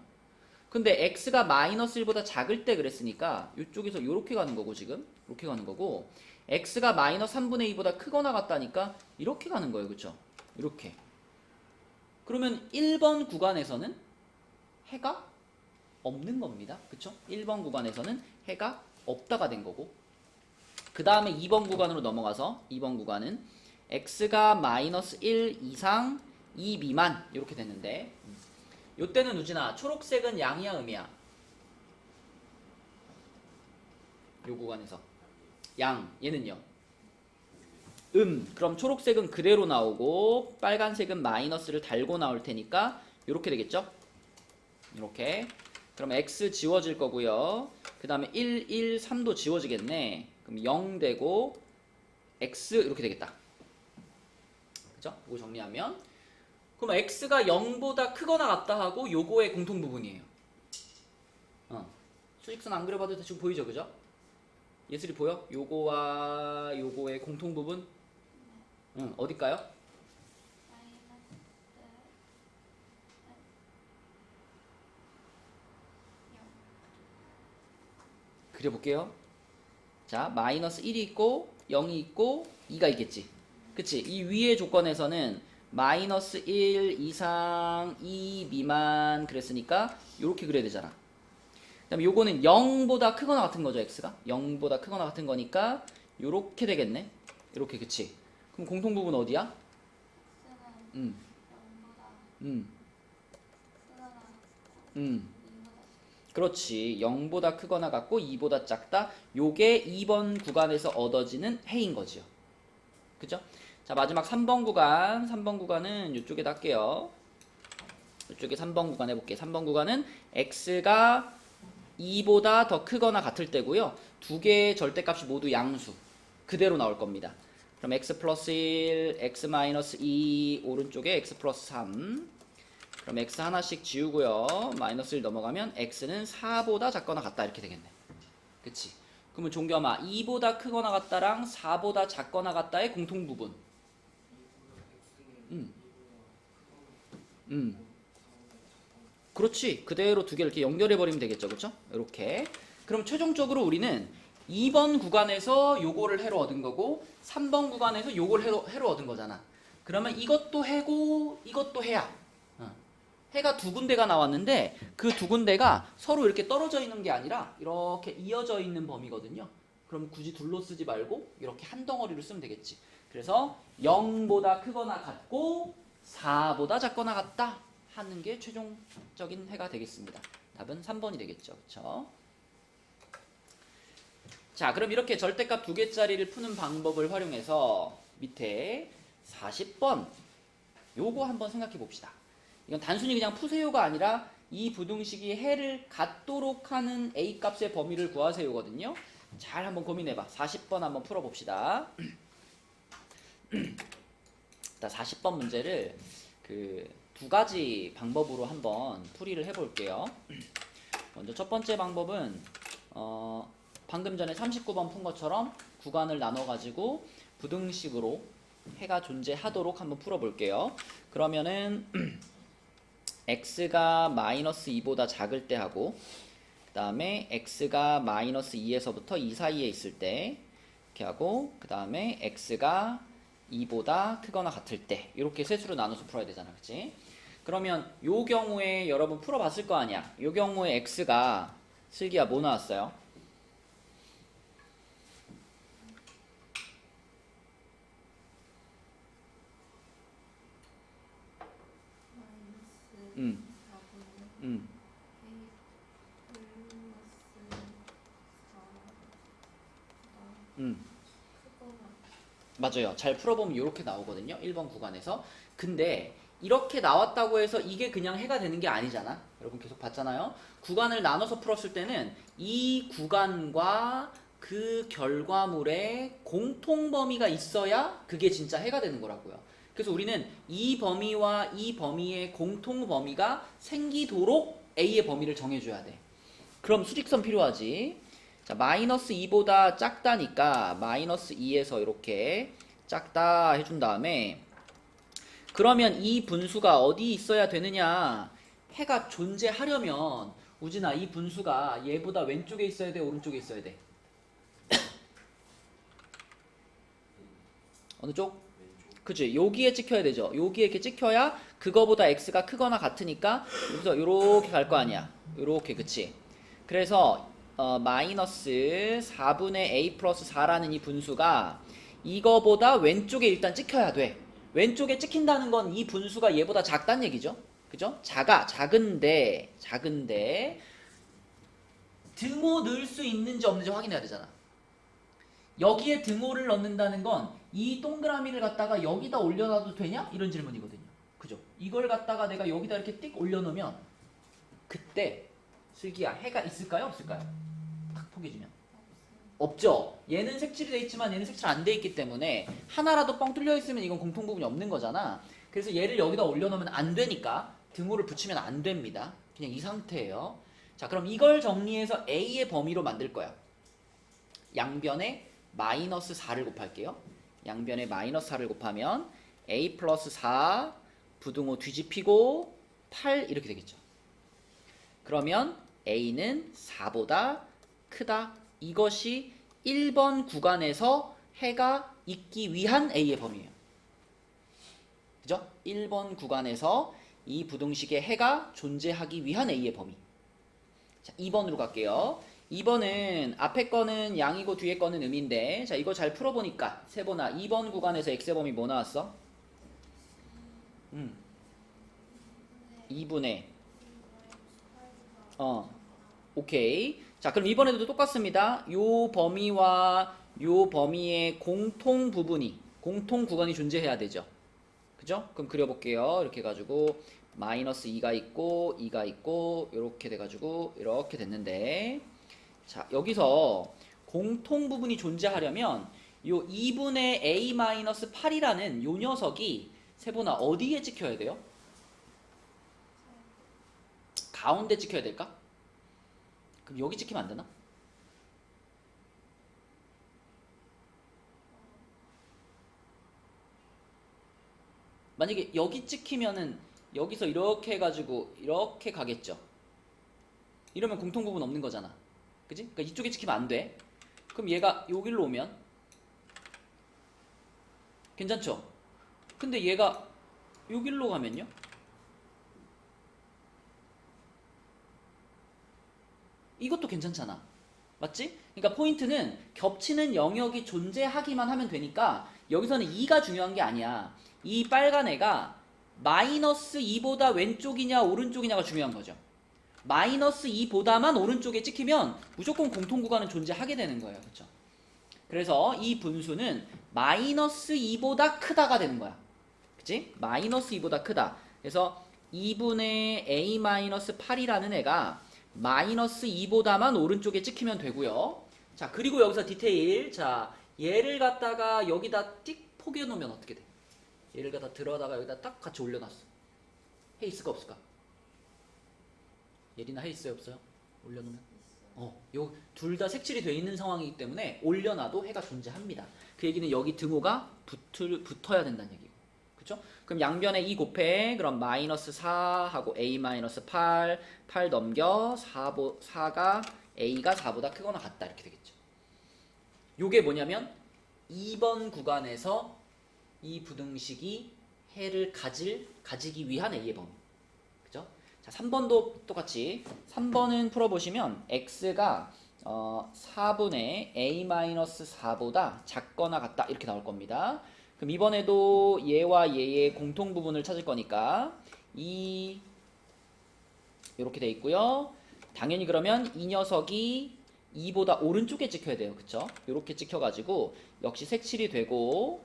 근데 x가 마이너스 1보다 작을 때 그랬으니까 이쪽에서 이렇게 가는 거고 지금 이렇게 가는 거고 x가 마이너스 3분의 2보다 크거나 같다니까 이렇게 가는 거예요. 그쵸? 이렇게. 그러면 1번 구간에서는 해가 없는 겁니다. 그쵸? 1번 구간에서는 해가 없다가 된 거고 그 다음에 2번 구간으로 넘어가서 2번 구간은 x가 마이너스 1 이상 2 미만 이렇게 됐는데 요때는 우진아 초록색은 양이야 음이야? 요 구간에서 양 얘는요? 그럼 초록색은 그대로 나오고 빨간색은 마이너스를 달고 나올 테니까 요렇게 되겠죠? 이렇게 그럼 x 지워질 거고요. 그 다음에 1, 1, 3도 지워지겠네. 그럼 0 되고 x 이렇게 되겠다. 그죠? 이거 정리하면 그럼 x가 0보다 크거나 같다 하고 요거의 공통 부분이에요. 수직선 안 그려봐도 대충 보이죠, 그죠? 예슬이 보여? 요거와 요거의 공통 부분? 어딜까요? 그려볼게요. 자, 마이너스 1이 있고 0이 있고 2가 있겠지. 그치? 이 위의 조건에서는 마이너스 1 이상 2 미만 그랬으니까 요렇게 그려야 되잖아. 그 다음에 요거는 0보다 크거나 같은 거죠, x가? 0보다 크거나 같은 거니까 요렇게 되겠네. 요렇게, 그치? 그럼 공통 부분 어디야? 음. 그렇지. 0보다 크거나 같고 2보다 작다. 요게 2번 구간에서 얻어지는 해인 거지요. 그죠? 자, 마지막 3번 구간. 3번 구간은 이쪽에다 할게요. 이쪽에 3번 구간 해볼게. 3번 구간은 x가 2보다 더 크거나 같을 때고요. 두 개의 절대값이 모두 양수. 그대로 나올 겁니다. 그럼 x 플러스 1, x 마이너스 2, 오른쪽에 x 플러스 3. 그럼 x 하나씩 지우고요. 마이너스 1 넘어가면 x는 4보다 작거나 같다 이렇게 되겠네. 그치? 그러면 종겸아 2보다 크거나 같다랑 4보다 작거나 같다의 공통부분. 그렇지. 그대로 두 개를 이렇게 연결해버리면 되겠죠. 그쵸? 이렇게. 그럼 최종적으로 우리는 2번 구간에서 요거를 해로 얻은 거고 3번 구간에서 요걸 해로 얻은 거잖아. 그러면 이것도 해고 이것도 해야. 해가 두 군데가 나왔는데 그 두 군데가 서로 이렇게 떨어져 있는 게 아니라 이렇게 이어져 있는 범위거든요. 그럼 굳이 둘로 쓰지 말고 이렇게 한 덩어리로 쓰면 되겠지. 그래서 0보다 크거나 같고 4보다 작거나 같다 하는 게 최종적인 해가 되겠습니다. 답은 3번이 되겠죠. 그쵸? 자, 그럼 이렇게 절대값 두 개짜리를 푸는 방법을 활용해서 밑에 40번 요거 한번 생각해 봅시다. 이건 단순히 그냥 푸세요가 아니라 이 부등식이 해를 갖도록 하는 a 값의 범위를 구하세요거든요. 잘 한번 고민해봐. 40번 한번 풀어봅시다. 40번 문제를 그 두 가지 방법으로 한번 풀이를 해볼게요. 먼저 첫 번째 방법은 방금 전에 39번 푼 것처럼 구간을 나눠가지고 부등식으로 해가 존재하도록 한번 풀어볼게요. 그러면은 x가 마이너스 2보다 작을 때 하고 그 다음에 x가 마이너스 2에서부터 2 사이에 있을 때 이렇게 하고 그 다음에 x가 2보다 크거나 같을 때 이렇게 셋으로 나눠서 풀어야 되잖아. 그치? 그러면 요 경우에 여러분 풀어봤을 거 아니야. 요 경우에 x가 슬기야 뭐 나왔어요? 맞아요. 잘 풀어보면 이렇게 나오거든요. 1번 구간에서. 근데 이렇게 나왔다고 해서 이게 그냥 해가 되는 게 아니잖아. 여러분 계속 봤잖아요. 구간을 나눠서 풀었을 때는 이 구간과 그 결과물에 공통 범위가 있어야 그게 진짜 해가 되는 거라고요. 그래서 우리는 이 범위와 이 범위의 공통 범위가 생기도록 A의 범위를 정해줘야 돼. 그럼 수직선 필요하지. 자, 마이너스 2보다 작다니까 마이너스 2에서 이렇게 작다 해준 다음에 그러면 이 분수가 어디 있어야 되느냐? 해가 존재하려면 우진아 이 분수가 얘보다 왼쪽에 있어야 돼? 오른쪽에 있어야 돼? 어느 쪽? 그치? 여기에 찍혀야 되죠. 여기에 이렇게 찍혀야 그거보다 x가 크거나 같으니까 여기서 요렇게 갈 거 아니야. 요렇게 그치? 그래서 마이너스 4분의 a 플러스 4라는 이 분수가 이거보다 왼쪽에 일단 찍혀야 돼. 왼쪽에 찍힌다는 건 이 분수가 얘보다 작다는 얘기죠. 그죠? 작은데 등호 넣을 수 있는지 없는지 확인해야 되잖아. 여기에 등호를 넣는다는 건 이 동그라미를 갖다가 여기다 올려놔도 되냐? 이런 질문이거든요. 그죠? 이걸 갖다가 내가 여기다 이렇게 띡 올려놓으면 그때 슬기야 해가 있을까요? 없을까요? 딱 포개주면 없죠. 얘는 색칠이 돼 있지만 얘는 색칠 안 돼 있기 때문에 하나라도 뻥 뚫려 있으면 이건 공통 부분이 없는 거잖아. 그래서 얘를 여기다 올려놓으면 안 되니까 등호를 붙이면 안 됩니다. 그냥 이 상태예요. 자, 그럼 이걸 정리해서 A의 범위로 만들 거야. 양변에 마이너스 4를 곱할게요. 양변에 마이너스 4를 곱하면 A 플러스 4 부등호 뒤집히고 8 이렇게 되겠죠. 그러면 A는 4보다 크다. 이것이 1번 구간에서 해가 있기 위한 A의 범위예요. 그죠? 1번 구간에서 이 부등식의 해가 존재하기 위한 A의 범위. 자, 2번으로 갈게요. 2번은 앞에 거는 양이고 뒤에 거는 음인데 자 이거 잘 풀어보니까 세보나 2번 구간에서 x의 범위 뭐 나왔어? 2분의 오케이. 자 그럼 이번에도 똑같습니다. 요 범위와 요 범위의 공통 부분이 공통 구간이 존재해야 되죠. 그죠? 그럼 그려볼게요. 이렇게 해가지고 마이너스 2가 있고 2가 있고 이렇게 돼가지고 이렇게 됐는데, 자 여기서 공통 부분이 존재하려면 요 2분의 a-8이라는 요 녀석이 세분아 어디에 찍혀야 돼요? 가운데 찍혀야 될까? 그럼 여기 찍히면 안 되나? 만약에 여기 찍히면은 여기서 이렇게 해가지고 이렇게 가겠죠. 이러면 공통 부분 없는 거잖아. 그지? 그러니까 이쪽에 찍히면 안 돼. 그럼 얘가 여기로 오면 괜찮죠? 근데 얘가 여기로 가면요? 이것도 괜찮잖아. 맞지? 그러니까 포인트는 겹치는 영역이 존재하기만 하면 되니까 여기서는 2가 중요한 게 아니야. 이 빨간 애가 마이너스 2보다 왼쪽이냐 오른쪽이냐가 중요한 거죠. 마이너스 2보다만 오른쪽에 찍히면 무조건 공통 구간은 존재하게 되는 거예요. 그렇죠? 그래서 이 분수는 마이너스 2보다 크다가 되는 거야. 그치? 마이너스 2보다 크다. 그래서 2분의 a-8이라는 애가 마이너스 2보다만 오른쪽에 찍히면 되고요. 자, 그리고 여기서 디테일. 자, 얘를 갖다가 여기다 띡 포개 놓으면 어떻게 돼? 얘를 갖다 들어다가 여기다 딱 같이 올려놨어. 해 있을까 없을까? 예리나 해 있어요 없어요? 올려놓으면? 요 둘 다 색칠이 돼 있는 상황이기 때문에 올려놔도 해가 존재합니다. 그 얘기는 여기 등호가 붙어야 된다는 얘기고. 그쵸? 그럼 양변에 2 곱해. 그럼 마이너스 4하고 a-8, 8 넘겨 4가 a가 4보다 크거나 같다 이렇게 되겠죠. 요게 뭐냐면 2번 구간에서 이 부등식이 해를 가지기 위한 a의 범위. 그죠? 자, 3번도 똑같이 3번은 풀어보시면 x가 4분의 a-4보다 작거나 같다 이렇게 나올 겁니다. 그럼 이번에도 얘와 얘의 공통 부분을 찾을 거니까 이렇게 돼 있고요. 당연히 그러면 이 녀석이 2보다 오른쪽에 찍혀야 돼요. 그쵸? 이렇게 찍혀가지고 역시 색칠이 되고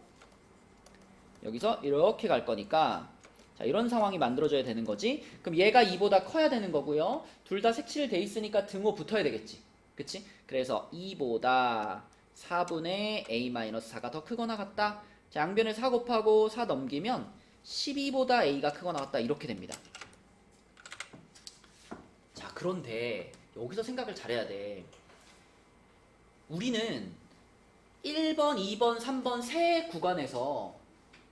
여기서 이렇게 갈 거니까 자, 이런 상황이 만들어져야 되는 거지. 그럼 얘가 2보다 커야 되는 거고요. 둘 다 색칠 돼 있으니까 등호 붙어야 되겠지. 그치? 그래서 2보다 4분의 a-4가 더 크거나 같다. 자, 양변을 4 곱하고 4 넘기면 12보다 a가 크거나 같다 이렇게 됩니다. 자, 그런데 여기서 생각을 잘해야 돼. 우리는 1번, 2번, 3번 세 구간에서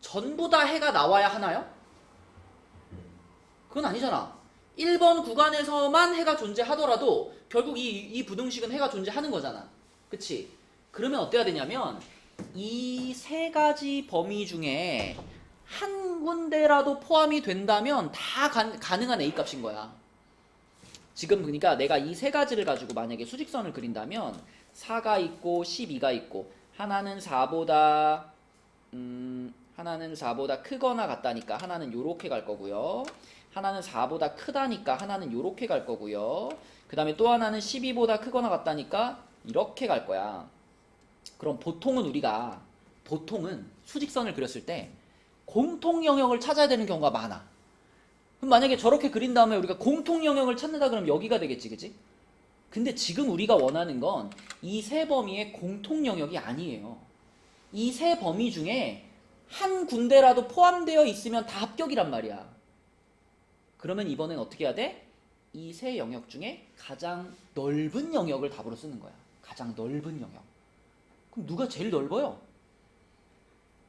전부 다 해가 나와야 하나요? 그건 아니잖아. 1번 구간에서만 해가 존재하더라도 결국 이 부등식은 해가 존재하는 거잖아. 그치? 그러면 어때야 되냐면 이 세 가지 범위 중에 한 군데라도 포함이 된다면 다 가능한 A 값인 거야. 지금 그러니까 내가 이 세 가지를 가지고 만약에 수직선을 그린다면 4가 있고 12가 있고 하나는 4보다 크거나 같다니까 하나는 요렇게 갈 거고요. 하나는 4보다 크다니까 하나는 요렇게 갈 거고요. 그 다음에 또 하나는 12보다 크거나 같다니까 이렇게 갈 거야. 그럼 보통은 수직선을 그렸을 때 공통 영역을 찾아야 되는 경우가 많아. 그럼 만약에 저렇게 그린 다음에 우리가 공통 영역을 찾는다 그러면 여기가 되겠지, 그치? 근데 지금 우리가 원하는 건 이 세 범위의 공통 영역이 아니에요. 이 세 범위 중에 한 군데라도 포함되어 있으면 다 합격이란 말이야. 그러면 이번엔 어떻게 해야 돼? 이 세 영역 중에 가장 넓은 영역을 답으로 쓰는 거야. 가장 넓은 영역. 그럼 누가 제일 넓어요?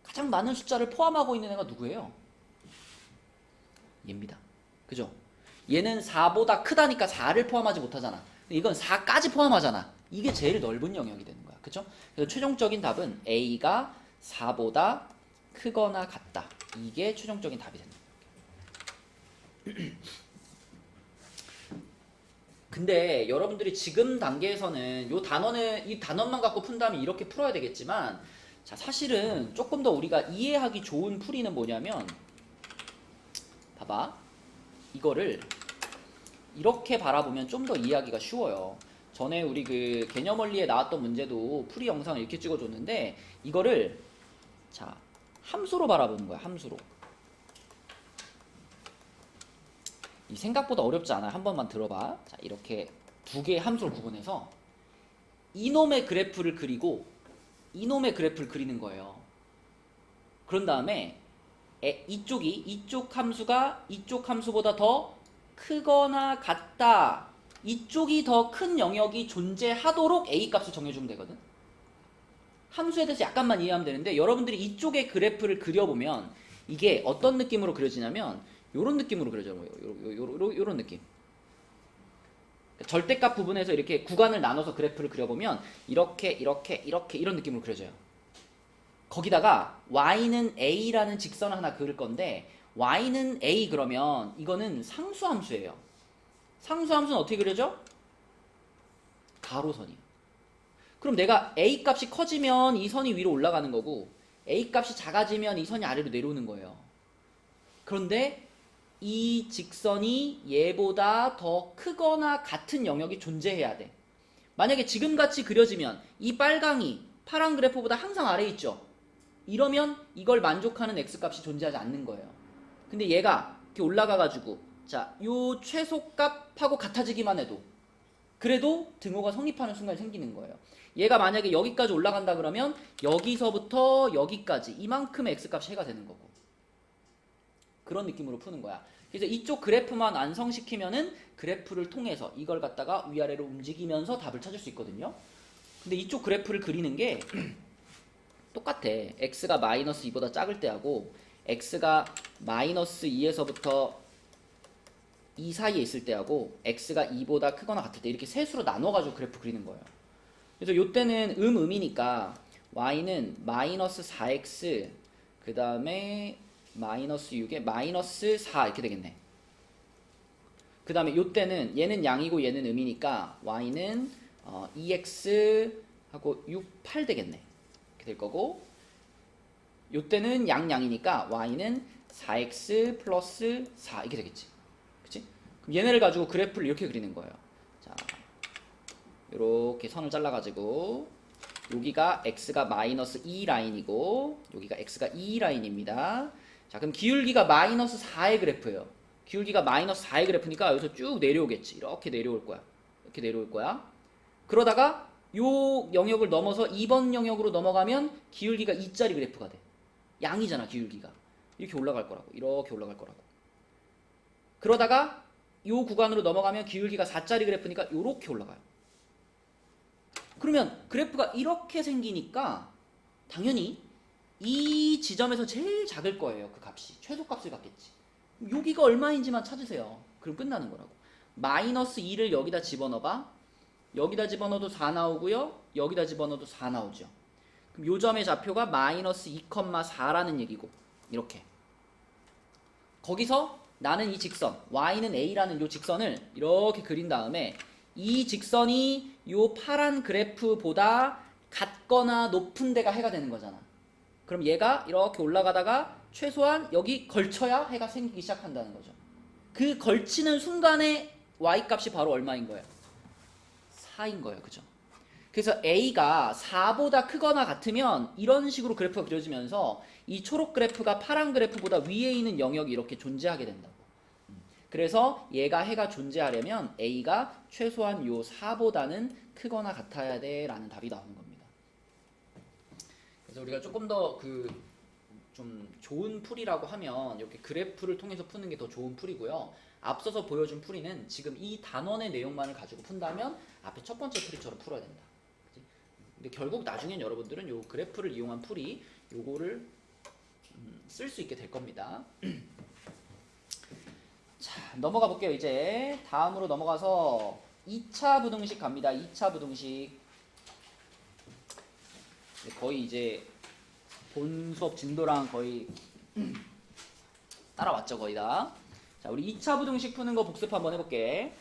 가장 많은 숫자를 포함하고 있는 애가 누구예요? 얘입니다. 그죠? 얘는 4보다 크다니까 4를 포함하지 못하잖아. 이건 4까지 포함하잖아. 이게 제일 넓은 영역이 되는 거야. 그죠? 그래서 최종적인 답은 A가 4보다 크거나 같다. 이게 최종적인 답이 된다. 근데 여러분들이 지금 단계에서는 이 단원만 갖고 푼다면 이렇게 풀어야 되겠지만, 자, 사실은 조금 더 우리가 이해하기 좋은 풀이는 뭐냐면, 봐봐. 이거를 이렇게 바라보면 좀 더 이해하기가 쉬워요. 전에 우리 그 개념 원리에 나왔던 문제도 풀이 영상을 이렇게 찍어줬는데, 이거를 자 함수로 바라보는 거야. 함수로. 이 생각보다 어렵지 않아요. 한 번만 들어봐. 자, 이렇게 두 개의 함수를 구분해서 이놈의 그래프를 그리고 이놈의 그래프를 그리는 거예요. 그런 다음에 이쪽 함수가 이쪽 함수보다 더 크거나 같다. 이쪽이 더 큰 영역이 존재하도록 A 값을 정해주면 되거든. 함수에 대해서 약간만 이해하면 되는데 여러분들이 이쪽의 그래프를 그려보면 이게 어떤 느낌으로 그려지냐면 요런 느낌으로 그려져요. 요런 느낌. 절대값 부분에서 이렇게 구간을 나눠서 그래프를 그려보면 이렇게 이런 느낌으로 그려져요. 거기다가 y는 a라는 직선을 하나 그을 건데 y는 a 그러면 이거는 상수함수예요. 상수함수는 어떻게 그려져? 가로선이요. 그럼 내가 a 값이 커지면 이 선이 위로 올라가는 거고 a 값이 작아지면 이 선이 아래로 내려오는 거예요. 그런데 이 직선이 얘보다 더 크거나 같은 영역이 존재해야 돼. 만약에 지금같이 그려지면 이 빨강이 파란 그래프보다 항상 아래에 있죠. 이러면 이걸 만족하는 x값이 존재하지 않는 거예요. 근데 얘가 이렇게 올라가가지고 자, 요 최소값하고 같아지기만 해도 그래도 등호가 성립하는 순간이 생기는 거예요. 얘가 만약에 여기까지 올라간다 그러면 여기서부터 여기까지 이만큼의 x값이 해가 되는 거고 그런 느낌으로 푸는 거야. 그래서 이쪽 그래프만 완성시키면은 그래프를 통해서 이걸 갖다가 위아래로 움직이면서 답을 찾을 수 있거든요. 근데 이쪽 그래프를 그리는 게 똑같아. x가 마이너스 2보다 작을 때하고 x가 마이너스 2에서부터 2 사이에 있을 때하고 x가 2보다 크거나 같을 때 이렇게 셋으로 나눠가지고 그래프 그리는 거예요. 그래서 요때는 음이니까 y는 마이너스 4x 그 다음에 마이너스 6에 마이너스 4 이렇게 되겠네. 그 다음에 요때는 얘는 양이고 얘는 음이니까 y는 2x 하고 6, 8 되겠네. 이렇게 될 거고 요때는 양이니까 y는 4x 플러스 4 이렇게 되겠지. 그치? 그럼 얘네를 가지고 그래프를 이렇게 그리는 거예요. 자, 요렇게 선을 잘라가지고 여기가 x가 마이너스 2 라인이고 여기가 x가 2 라인입니다. 자, 그럼 기울기가 마이너스 4의 그래프예요. 기울기가 마이너스 4의 그래프니까 여기서 쭉 내려오겠지. 이렇게 내려올 거야. 이렇게 내려올 거야. 그러다가 요 영역을 넘어서 2번 영역으로 넘어가면 기울기가 2짜리 그래프가 돼. 양이잖아, 기울기가. 이렇게 올라갈 거라고. 이렇게 올라갈 거라고. 그러다가 요 구간으로 넘어가면 기울기가 4짜리 그래프니까 요렇게 올라가요. 그러면 그래프가 이렇게 생기니까 당연히 이 지점에서 제일 작을 거예요. 그 값이. 최소값을 갖겠지. 여기가 얼마인지만 찾으세요. 그럼 끝나는 거라고. 마이너스 2를 여기다 집어넣어봐. 여기다 집어넣어도 4 나오고요. 여기다 집어넣어도 4 나오죠. 그럼 요 점의 좌표가 마이너스 2,4라는 얘기고 이렇게. 거기서 나는 이 직선 y는 a라는 요 직선을 이렇게 그린 다음에 이 직선이 요 파란 그래프보다 같거나 높은 데가 해가 되는 거잖아. 그럼 얘가 이렇게 올라가다가 최소한 여기 걸쳐야 해가 생기기 시작한다는 거죠. 그 걸치는 순간에 y값이 바로 얼마인 거예요? 4인 거예요. 그죠? 그래서 a가 4보다 크거나 같으면 이런 식으로 그래프가 그려지면서 이 초록 그래프가 파란 그래프보다 위에 있는 영역이 이렇게 존재하게 된다고. 그래서 얘가 해가 존재하려면 a가 최소한 요 4보다는 크거나 같아야 돼 라는 답이 나오는 겁니다. 그래서 우리가 조금 더 좀 좋은 풀이라고 하면 이렇게 그래프를 통해서 푸는 게 더 좋은 풀이고요. 앞서서 보여준 풀이는 지금 이 단원의 내용만을 가지고 푼다면 앞에 첫 번째 풀이처럼 풀어야 된다. 그치? 근데 결국 나중엔 여러분들은 요 그래프를 이용한 풀이 요거를 쓸 수 있게 될 겁니다. 자, 넘어가 볼게요. 이제 다음으로 넘어가서 2차 부등식 갑니다. 2차 부등식. 거의 이제 본 수업 진도랑 거의 따라왔죠, 거의 다. 자, 우리 2차 부등식 푸는 거 복습 한번 해볼게.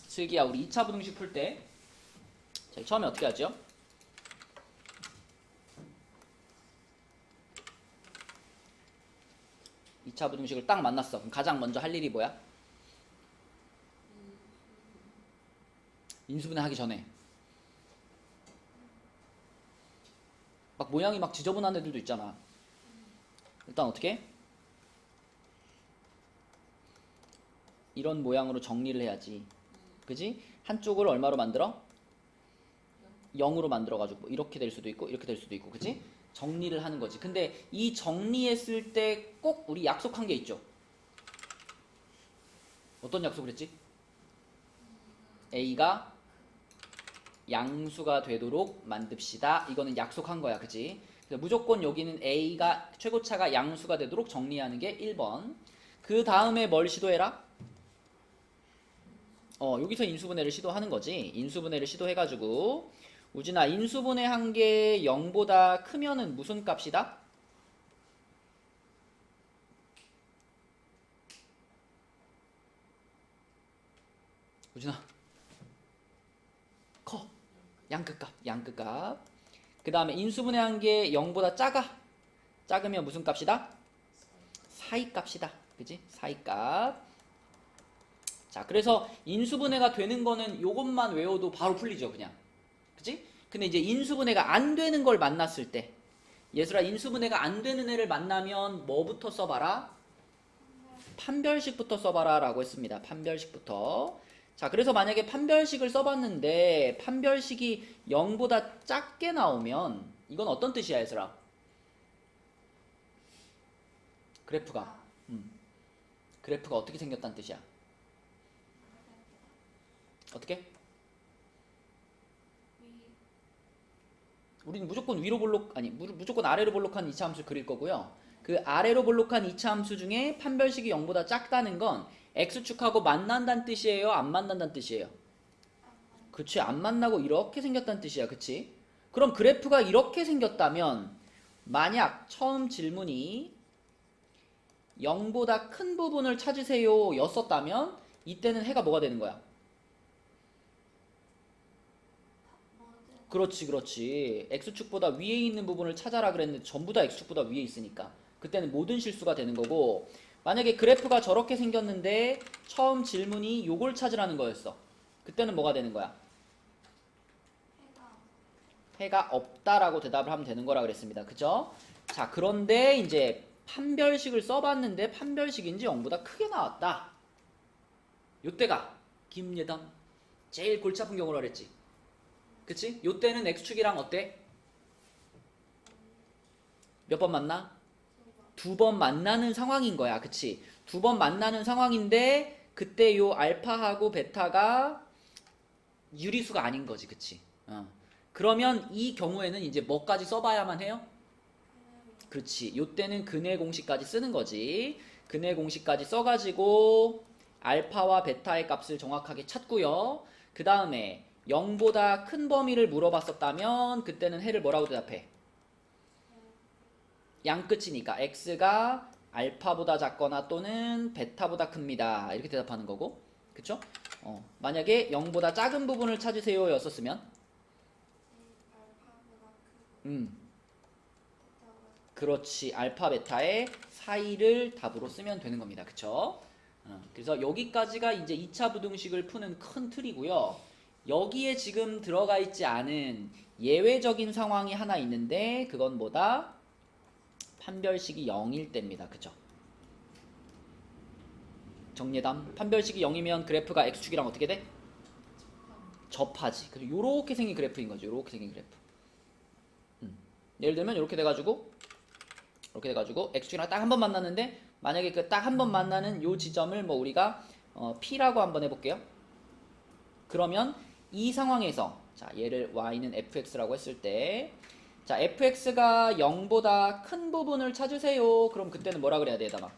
슬기야, 우리 2차 부등식 풀 때 처음에 어떻게 하죠? 이 차 부등식을 딱 만났어. 그럼 가장 먼저 할 일이 뭐야? 인수분해 하기 전에 막 모양이 막 지저분한 애들도 있잖아. 일단 어떻게? 이런 모양으로 정리를 해야지. 그지? 한쪽을 얼마로 만들어? 0으로 만들어가지고 이렇게 될 수도 있고 이렇게 될 수도 있고 그지? 정리를 하는 거지. 근데 이 정리했을 때 꼭 우리 약속한 게 있죠. 어떤 약속을 했지? A가 양수가 되도록 만듭시다. 이거는 약속한 거야. 그치? 그래서 무조건 여기는 A가 최고차가 양수가 되도록 정리하는 게 1번. 그 다음에 뭘 시도해라? 여기서 인수분해를 시도하는 거지. 인수분해를 시도해가지고 우진아 인수분해한 게 0보다 크면은 무슨 값이다? 우진아 커. 양끝값. 그 다음에 인수분해한 게 0보다 작으면 무슨 값이다? 사이값이다. 그지? 사이값. 자, 그래서 인수분해가 되는 거는 요것만 외워도 바로 풀리죠, 그냥. 그지? 근데 이제 인수분해가 안 되는 걸 만났을 때, 얘들아, 인수분해가 안 되는 애를 만나면 뭐부터 써봐라? 판별식부터 써봐라 라고 했습니다. 판별식부터. 자, 그래서 만약에 판별식을 써봤는데 판별식이 0보다 작게 나오면 이건 어떤 뜻이야, 얘들아? 그래프가 그래프가 어떻게 생겼다는 뜻이야? 어떻게? 우리는 무조건 위로 볼록 아니 무조건 아래로 볼록한 이차함수를 그릴 거고요. 그 아래로 볼록한 이차함수 중에 판별식이 0보다 작다는 건 x축하고 만난다는 뜻이에요? 안 만난다는 뜻이에요? 그치, 안 만나고 이렇게 생겼다는 뜻이야. 그치? 그럼 그래프가 이렇게 생겼다면 만약 처음 질문이 0보다 큰 부분을 찾으세요 였었다면 이때는 해가 뭐가 되는 거야? 그렇지. x축보다 위에 있는 부분을 찾아라 그랬는데 전부 다 x축보다 위에 있으니까 그때는 모든 실수가 되는 거고, 만약에 그래프가 저렇게 생겼는데 처음 질문이 요걸 찾으라는 거였어. 그때는 뭐가 되는 거야? 해가 없다라고 대답을 하면 되는 거라 그랬습니다. 그죠? 자, 그런데 이제 판별식을 써봤는데 판별식인지 0보다 크게 나왔다. 요때가 김예담 제일 골치 아픈 경우라 그랬지. 그치? 요때는 x축이랑 어때? 몇 번 만나? 2번 만나는 상황인 거야. 그치? 2번 만나는 상황인데 그때 요 알파하고 베타가 유리수가 아닌 거지. 그치? 그러면 이 경우에는 이제 뭐까지 써봐야만 해요? 그렇지. 요때는 근해 공식까지 쓰는 거지. 근해 공식까지 써가지고 알파와 베타의 값을 정확하게 찾고요. 그 다음에 0보다 큰 범위를 물어봤었다면 그때는 해를 뭐라고 대답해? 양끝이니까 x가 알파보다 작거나 또는 베타보다 큽니다. 이렇게 대답하는 거고. 그쵸? 만약에 0보다 작은 부분을 찾으세요 였었으면 그렇지. 알파 베타의 사이를 답으로 쓰면 되는 겁니다. 그쵸? 그래서 여기까지가 이제 2차 부등식을 푸는 큰 틀이고요. 여기에 지금 들어가 있지 않은 예외적인 상황이 하나 있는데 그건 뭐다? 판별식이 0일 때입니다. 그죠? 정리담. 판별식이 0이면 그래프가 x축이랑 어떻게 돼? 접하지. 그래서 요렇게 생긴 그래프인 거죠. 요렇게 생긴 그래프. 예를 들면 이렇게 돼가지고 x축이랑 딱 한 번 만났는데 만약에 그 딱 한 번 만나는 요 지점을 뭐 우리가 P라고 한번 해볼게요. 그러면 이 상황에서 자 얘를 y는 fx라고 했을 때 자 fx가 0보다 큰 부분을 찾으세요. 그럼 그때는 뭐라 그래야 돼, 얘들아?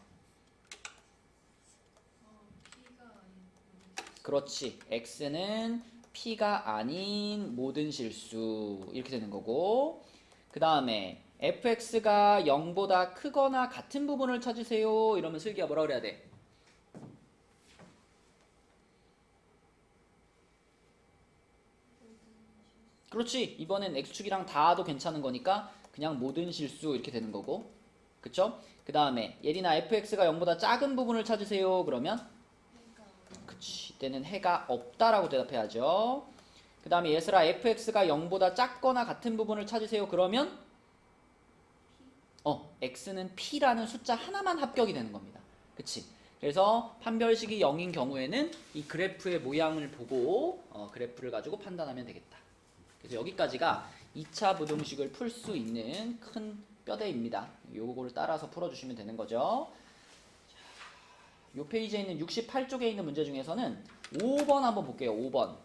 그렇지. x는 p가 아닌 모든 실수 이렇게 되는 거고, 그 다음에 fx가 0보다 크거나 같은 부분을 찾으세요. 이러면 슬기야 뭐라 그래야 돼? 그렇지. 이번엔 x축이랑 닿아도 괜찮은 거니까 그냥 모든 실수 이렇게 되는 거고. 그쵸? 그 다음에 예린아 fx가 0보다 작은 부분을 찾으세요. 그러면 그치. 이때는 해가 없다라고 대답해야죠. 그 다음에 예슬아 fx가 0보다 작거나 같은 부분을 찾으세요. 그러면 x는 p라는 숫자 하나만 합격이 되는 겁니다. 그치? 그래서 판별식이 0인 경우에는 이 그래프의 모양을 보고 그래프를 가지고 판단하면 되겠다. 그래서 여기까지가 2차 부등식을 풀 수 있는 큰 뼈대입니다. 요거를 따라서 풀어주시면 되는 거죠. 요 페이지에 있는 68쪽에 있는 문제 중에서는 5번 한번 볼게요. 5번.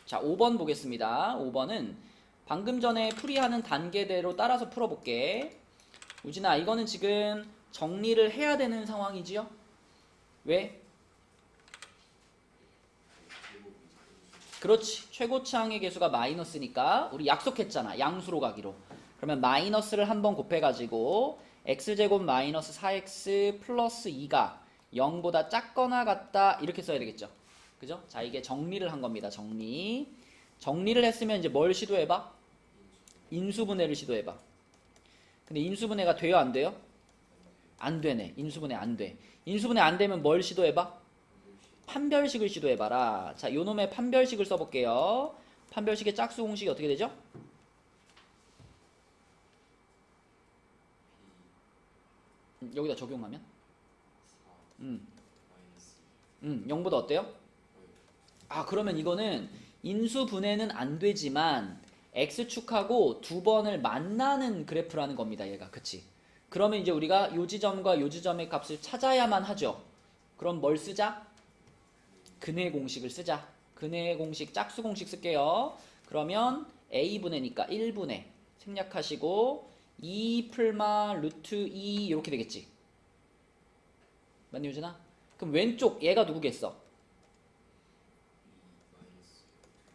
자, 5번 보겠습니다. 5번은 방금 전에 풀이하는 단계대로 따라서 풀어볼게. 우진아, 이거는 지금 정리를 해야 되는 상황이지요? 왜? 그렇지. 최고차항의 개수가 마이너스니까 우리 약속했잖아. 양수로 가기로. 그러면 마이너스를 한번 곱해가지고 x제곱 마이너스 4x 플러스 2가 0보다 작거나 같다 이렇게 써야 되겠죠. 그죠? 자, 이게 정리를 한 겁니다. 정리를 했으면 이제 뭘 시도해봐? 인수분해를 시도해봐. 근데 인수분해가 돼요? 안 돼요? 안 되네. 인수분해 안 돼. 인수분해 안 되면 뭘 시도해봐? 판별식을 시도해봐라. 자, 요놈의 판별식을 써볼게요. 판별식의 짝수 공식이 어떻게 되죠? 여기다 적용하면? 0보다 어때요? 그러면 이거는 인수분해는 안 되지만 x축하고 두 번을 만나는 그래프라는 겁니다. 얘가. 그치? 그러면 이제 우리가 요 지점과 요 지점의 값을 찾아야만 하죠. 그럼 뭘 쓰자? 근해 공식을 쓰자. 근해 공식, 짝수 공식 쓸게요. 그러면 a분해니까 1분해 생략하시고 2 풀마 루트 2 이렇게 되겠지. 맞니 유진아? 그럼 왼쪽 얘가 누구겠어?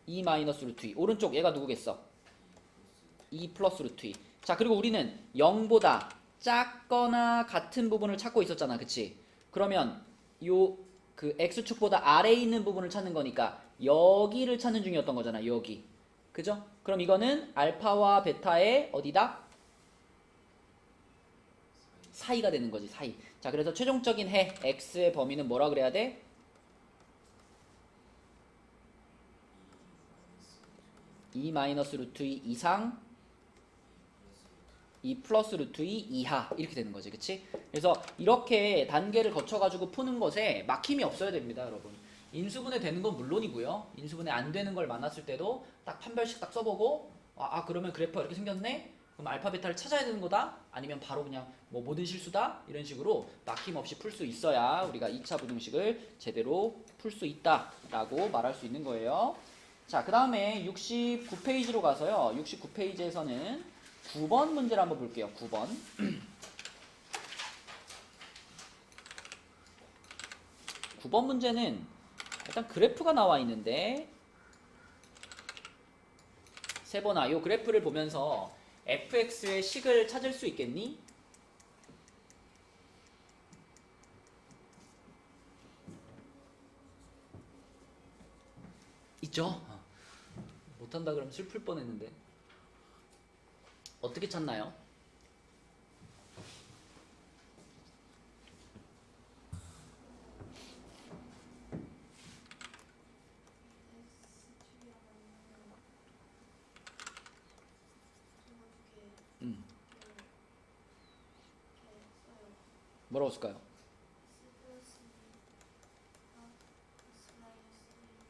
2 마이너스 루트 2. 오른쪽 얘가 누구겠어? 2 플러스 루트 2. 자, 그리고 우리는 0보다 작거나 같은 부분을 찾고 있었잖아. 그치? 그러면 요 그 x축보다 아래에 있는 부분을 찾는 거니까 여기를 찾는 중이었던 거잖아. 여기. 그죠? 그럼 이거는 알파와 베타의 어디다? 사이가 되는 거지. 사이. 자, 그래서 최종적인 해 x의 범위는 뭐라 그래야 돼? 2 마이너스 루트 2 이상 2 플러스 루트 2 이하 이렇게 되는 거지. 그치? 그래서 이렇게 단계를 거쳐가지고 푸는 것에 막힘이 없어야 됩니다. 여러분. 인수분해 되는 건 물론이고요. 인수분해 안 되는 걸 만났을 때도 딱 판별식 딱 써보고 그러면 그래프가 이렇게 생겼네? 그럼 알파 베타를 찾아야 되는 거다? 아니면 바로 그냥 뭐 모든 실수다? 이런 식으로 막힘 없이 풀 수 있어야 우리가 2차 부등식을 제대로 풀 수 있다라고 말할 수 있는 거예요. 자, 그 다음에 69페이지로 가서요. 69페이지에서는 9번 문제를 한번 볼게요. 9번. 9번 문제는 일단 그래프가 나와 있는데 세번아, 이 그래프를 보면서 fx의 식을 찾을 수 있겠니? 있죠? 못한다 그러면 슬플 뻔했는데 어떻게 찾나요? 뭐라고 쓸까요?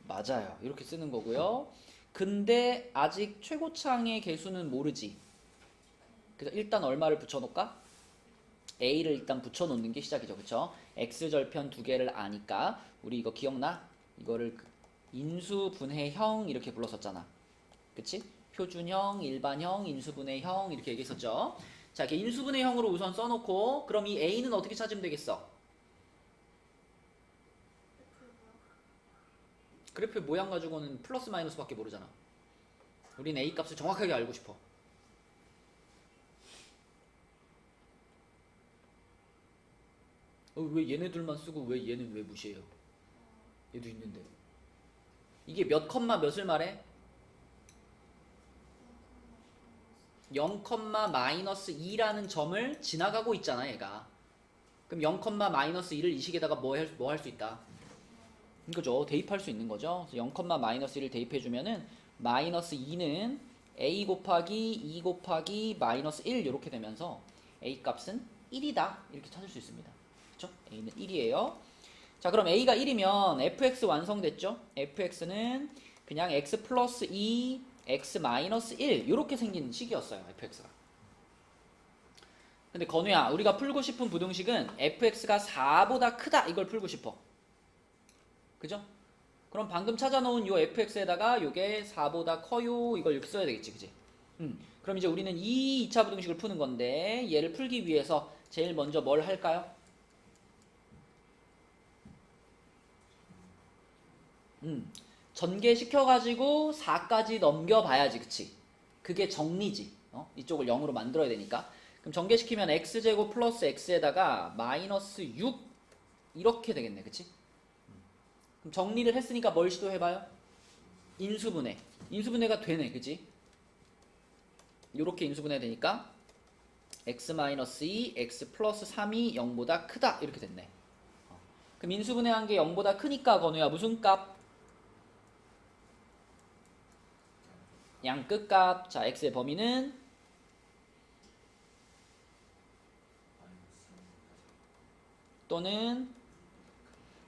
맞아요. 이렇게 쓰는 거고요. 근데 아직 최고차항의 개수는 모르지. 그래서 일단 얼마를 붙여놓을까? a를 일단 붙여놓는 게 시작이죠. 그쵸? x절편 두 개를 아니까 우리 이거 기억나? 이거를 인수분해형 이렇게 불렀었잖아. 그치? 표준형, 일반형, 인수분해형 이렇게 얘기했었죠. 자, 이렇게 인수분해형으로 우선 써놓고 그럼 이 a는 어떻게 찾으면 되겠어? 그래프의 모양 가지고는 플러스 마이너스밖에 모르잖아. 우린 a 값을 정확하게 알고 싶어. 왜 얘네들만 쓰고 왜 얘는 왜 무시해요? 얘도 있는데. 이게 몇 컴마 몇을 말해? 0, 마이너스 2라는 점을 지나가고 있잖아, 얘가. 그럼 0, 마이너스 2를 이 식에다가 뭐 할 수 있다? 그죠? 대입할 수 있는 거죠. 0, 마이너스 1을 대입해주면은 마이너스 2는 a 곱하기 2 곱하기 마이너스 1 이렇게 되면서 a 값은 1이다 이렇게 찾을 수 있습니다. 그렇죠? A는 1이에요. 자, 그럼 A가 1이면 fx 완성됐죠? fx는 그냥 x 플러스 2, x 마이너스 1 이렇게 생긴 식이었어요. fx가. 근데 건우야, 우리가 풀고 싶은 부등식은 fx가 4보다 크다 이걸 풀고 싶어. 그죠? 그럼 방금 찾아놓은 요 fx에다가 요게 4보다 커요 이걸 이렇게 써야 되겠지, 그지? 그럼 이제 우리는 이 2차 부등식을 푸는 건데 얘를 풀기 위해서 제일 먼저 뭘 할까요? 전개시켜가지고 4까지 넘겨봐야지, 그치? 그게 정리지. 이쪽을 0으로 만들어야 되니까. 그럼 전개시키면 x제곱 플러스 x에다가 마이너스 6 이렇게 되겠네, 그치? 그럼 정리를 했으니까 뭘 시도해봐요? 인수분해. 인수분해가 되네, 그치? 요렇게 인수분해 되니까 x-2, x 플러스 3이 0보다 크다 이렇게 됐네. 그럼 인수분해한 게 0보다 크니까 건우야 무슨 값? 양 끝값. 자, x의 범위는 또는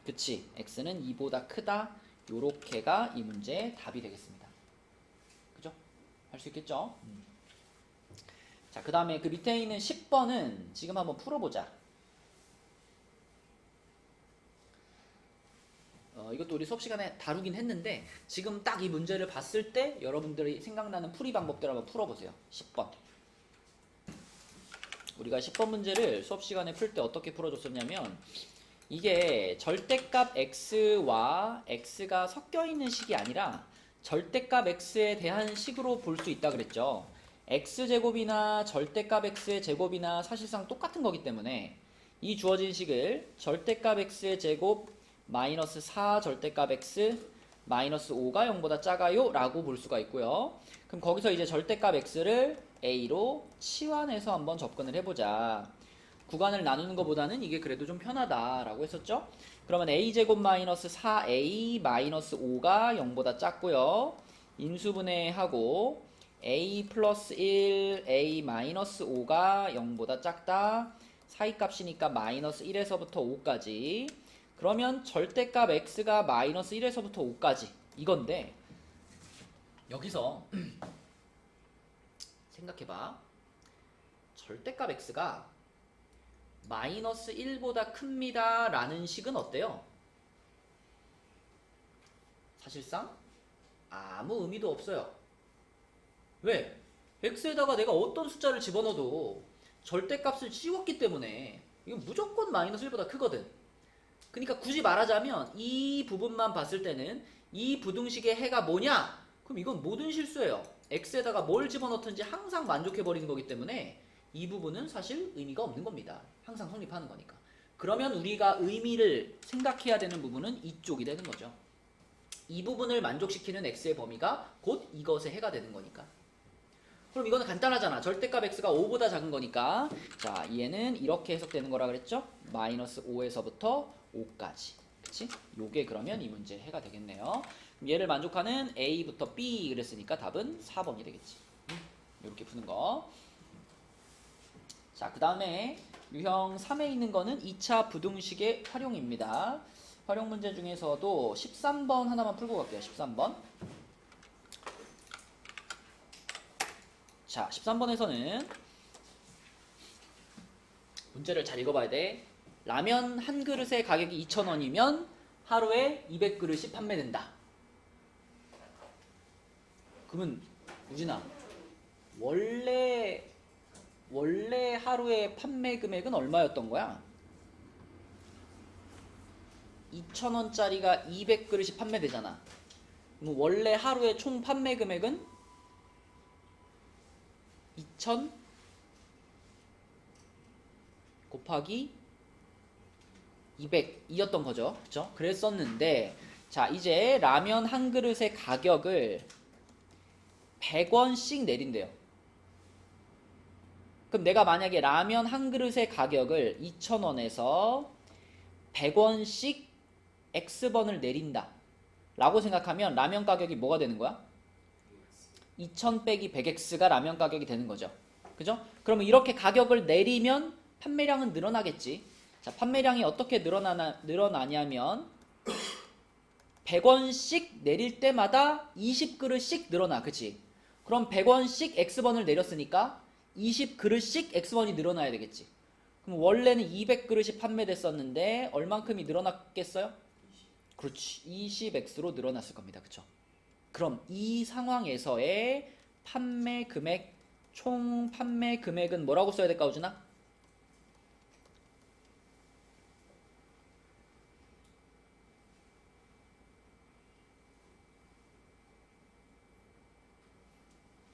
그치, x는 2보다 크다. 요렇게가 이 문제의 답이 되겠습니다. 그죠? 할 수 있겠죠? 자, 그 다음에 그 밑에 있는 10번은 지금 한번 풀어보자. 이것도 우리 수업 시간에 다루긴 했는데 지금 딱 이 문제를 봤을 때 여러분들이 생각나는 풀이 방법들 한번 풀어보세요. 10번. 우리가 10번 문제를 수업 시간에 풀 때 어떻게 풀어줬었냐면 이게 절대값 x와 x가 섞여 있는 식이 아니라 절대값 x에 대한 식으로 볼 수 있다 그랬죠. x제곱이나 절대값 x의 제곱이나 사실상 똑같은 거기 때문에 이 주어진 식을 절대값 x의 제곱 마이너스 4 절대값 x 마이너스 5가 0보다 작아요 라고 볼 수가 있고요. 그럼 거기서 이제 절대값 x를 a로 치환해서 한번 접근을 해보자. 구간을 나누는 것보다는 이게 그래도 좀 편하다라고 했었죠. 그러면 a제곱 마이너스 4a 마이너스 5가 0보다 작고요. 인수분해하고 a 플러스 1 a 마이너스 5가 0보다 작다. 사이값이니까 마이너스 1에서부터 5까지. 그러면 절대값 x가 마이너스 1에서부터 5까지 이건데 여기서 생각해봐. 절대값 x가 마이너스 1보다 큽니다 라는 식은 어때요? 사실상 아무 의미도 없어요. 왜? x에다가 내가 어떤 숫자를 집어넣어도 절대값을 씌웠기 때문에 이건 무조건 마이너스 1보다 크거든. 그러니까 굳이 말하자면 이 부분만 봤을 때는 이 부등식의 해가 뭐냐? 그럼 이건 모든 실수예요. x에다가 뭘 집어넣든지 항상 만족해버리는 거기 때문에 이 부분은 사실 의미가 없는 겁니다. 항상 성립하는 거니까. 그러면 우리가 의미를 생각해야 되는 부분은 이쪽이 되는 거죠. 이 부분을 만족시키는 x의 범위가 곧 이것의 해가 되는 거니까. 그럼 이거는 간단하잖아. 절대값 x가 5보다 작은 거니까. 자, 얘는 이렇게 해석되는 거라 그랬죠? 마이너스 5에서부터 5까지. 그치? 요게 그러면 이 문제의 해가 되겠네요. 그럼 얘를 만족하는 a부터 b 그랬으니까 답은 4번이 되겠지. 이렇게 푸는 거. 자, 그 다음에 유형 3에 있는 거는 2차 부등식의 활용입니다. 활용 문제 중에서도 13번 하나만 풀고 갈게요. 13번. 자, 13번에서는 문제를 잘 읽어봐야 돼. 라면 한 그릇의 가격이 2,000원이면 하루에 200그릇이 판매된다. 그러면 우진아, 원래 하루에 판매 금액은 얼마였던 거야? 2,000원짜리가 200그릇이 판매되잖아. 그럼 원래 하루에 총 판매 금액은 2,000 곱하기 200이었던 거죠. 그쵸? 그랬었는데, 자, 이제 라면 한 그릇의 가격을 100원씩 내린대요. 그럼 내가 만약에 라면 한 그릇의 가격을 2,000원에서 100원씩 X번을 내린다 라고 생각하면 라면 가격이 뭐가 되는 거야? 2000 빼기 100X가 라면 가격이 되는 거죠. 그죠? 그러면 이렇게 가격을 내리면 판매량은 늘어나겠지. 자, 판매량이 어떻게 늘어나냐면 100원씩 내릴 때마다 20그릇씩 늘어나. 그치? 그럼 100원씩 X번을 내렸으니까 20그릇씩 X번이 늘어나야 되겠지. 그럼 원래는 200그릇이 판매됐었는데 얼만큼이 늘어났겠어요? 그렇지. 20X로 늘어났을 겁니다. 그쵸? 그럼 이 상황에서의 판매 금액, 총 판매 금액은 뭐라고 써야 될까, 우준아?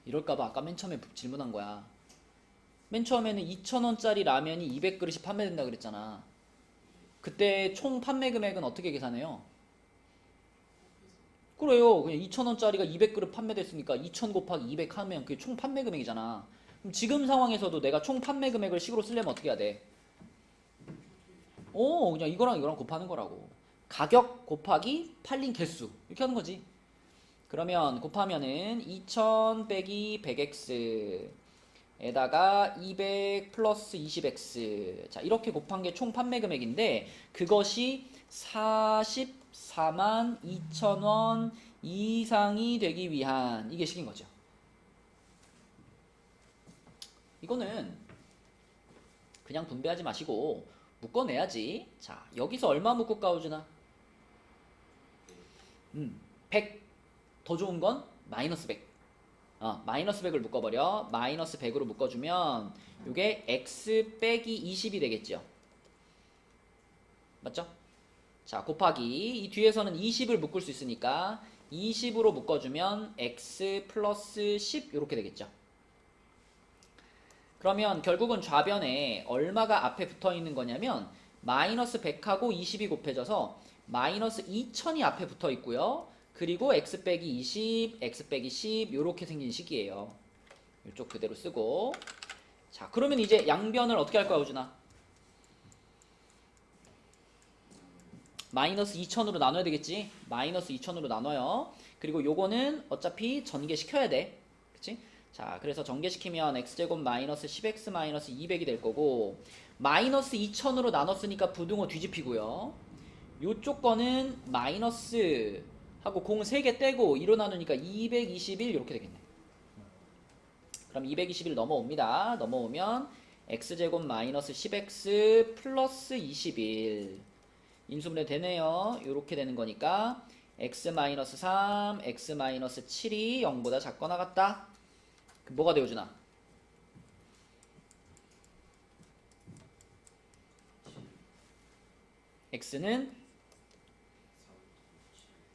이럴까봐 아까 맨 처음에 질문한 거야. 맨 처음에는 2,000원짜리 라면이 200그릇이 판매된다 그랬잖아. 그때 총 판매 금액은 어떻게 계산해요? 그래요. 그냥 2,000원짜리가 200그릇 판매됐으니까 2,000 곱하기 200 하면 그게 총 판매 금액이잖아. 그럼 지금 상황에서도 내가 총 판매 금액을 식으로 쓰려면 어떻게 해야 돼? 그냥 이거랑 이거랑 곱하는 거라고. 가격 곱하기 팔린 개수. 이렇게 하는 거지. 그러면 곱하면은 2000 빼기 100x 에다가 200 플러스 20x. 자, 이렇게 곱한 게 총 판매 금액인데 그것이 44만 2천원 이상이 되기 위한 이게 식인 거죠. 이거는 그냥 분배하지 마시고 묶어내야지. 자, 여기서 얼마 묶을까, 우준아? 100. 더 좋은 건 마이너스 100. 마이너스 100을 묶어버려. 마이너스 100으로 묶어주면 이게 x 빼기 20이 되겠죠. 맞죠? 자, 곱하기 이 뒤에서는 20을 묶을 수 있으니까 20으로 묶어주면 x 플러스 10 이렇게 되겠죠. 그러면 결국은 좌변에 얼마가 앞에 붙어있는 거냐면 마이너스 100하고 20이 곱해져서 마이너스 2000이 앞에 붙어있고요. 그리고 x 빼기 20, x 빼기 10 이렇게 생긴 식이에요. 이쪽 그대로 쓰고. 자, 그러면 이제 양변을 어떻게 할 거야, 우준아? 마이너스 2000으로 나눠야 되겠지? 마이너스 2000으로 나눠요. 그리고 요거는 어차피 전개시켜야 돼. 그치? 자, 그래서 전개시키면 x제곱 마이너스 10x 마이너스 200이 될 거고 마이너스 2000으로 나눴으니까 부등호 뒤집히고요. 요쪽 거는 마이너스 하고 공 3개 떼고 2로 나누니까 221 이렇게 되겠네. 그럼 221 넘어옵니다. 넘어오면 x제곱 마이너스 10x 플러스 21 인수분해 되네요. 이렇게 되는 거니까 x 마이너스 3, x 마이너스 7이 0보다 작거나 같다. 뭐가 되어주나? x는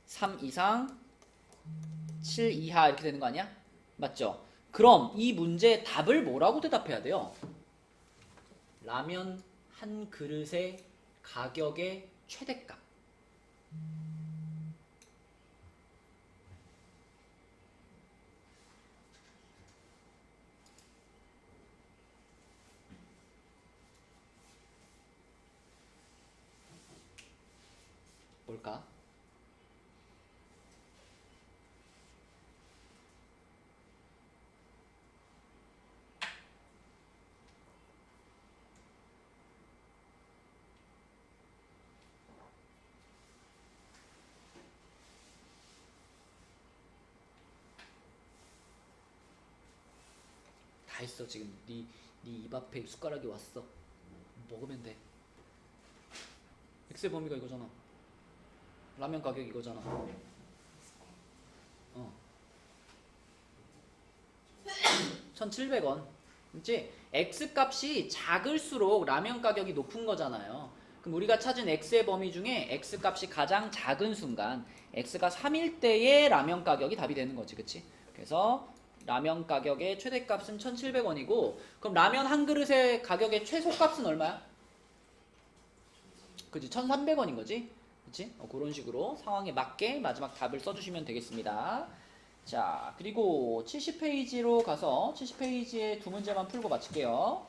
3 이상 7 이하 이렇게 되는 거 아니야? 맞죠? 그럼 이 문제의 답을 뭐라고 대답해야 돼요? 라면 한 그릇의 가격의 최대값. 뭘까? 다 했어. 지금 네 입 앞에 숟가락이 왔어. 먹으면 돼. 엑셀 범위가 이거잖아. 라면 가격 이거잖아. 1,700원. 그치? X 값이 작을수록 라면 가격이 높은 거잖아요. 그럼 우리가 찾은 X의 범위 중에 X 값이 가장 작은 순간 X가 3일 때의 라면 가격이 답이 되는 거지. 그치? 그래서 라면 가격의 최대값은 1,700원이고 그럼 라면 한 그릇의 가격의 최소값은 얼마야? 그치? 1,300원인 거지? 그치? 그런 식으로 상황에 맞게 마지막 답을 써주시면 되겠습니다. 자, 그리고 70페이지로 가서 70페이지에 두 문제만 풀고 마칠게요.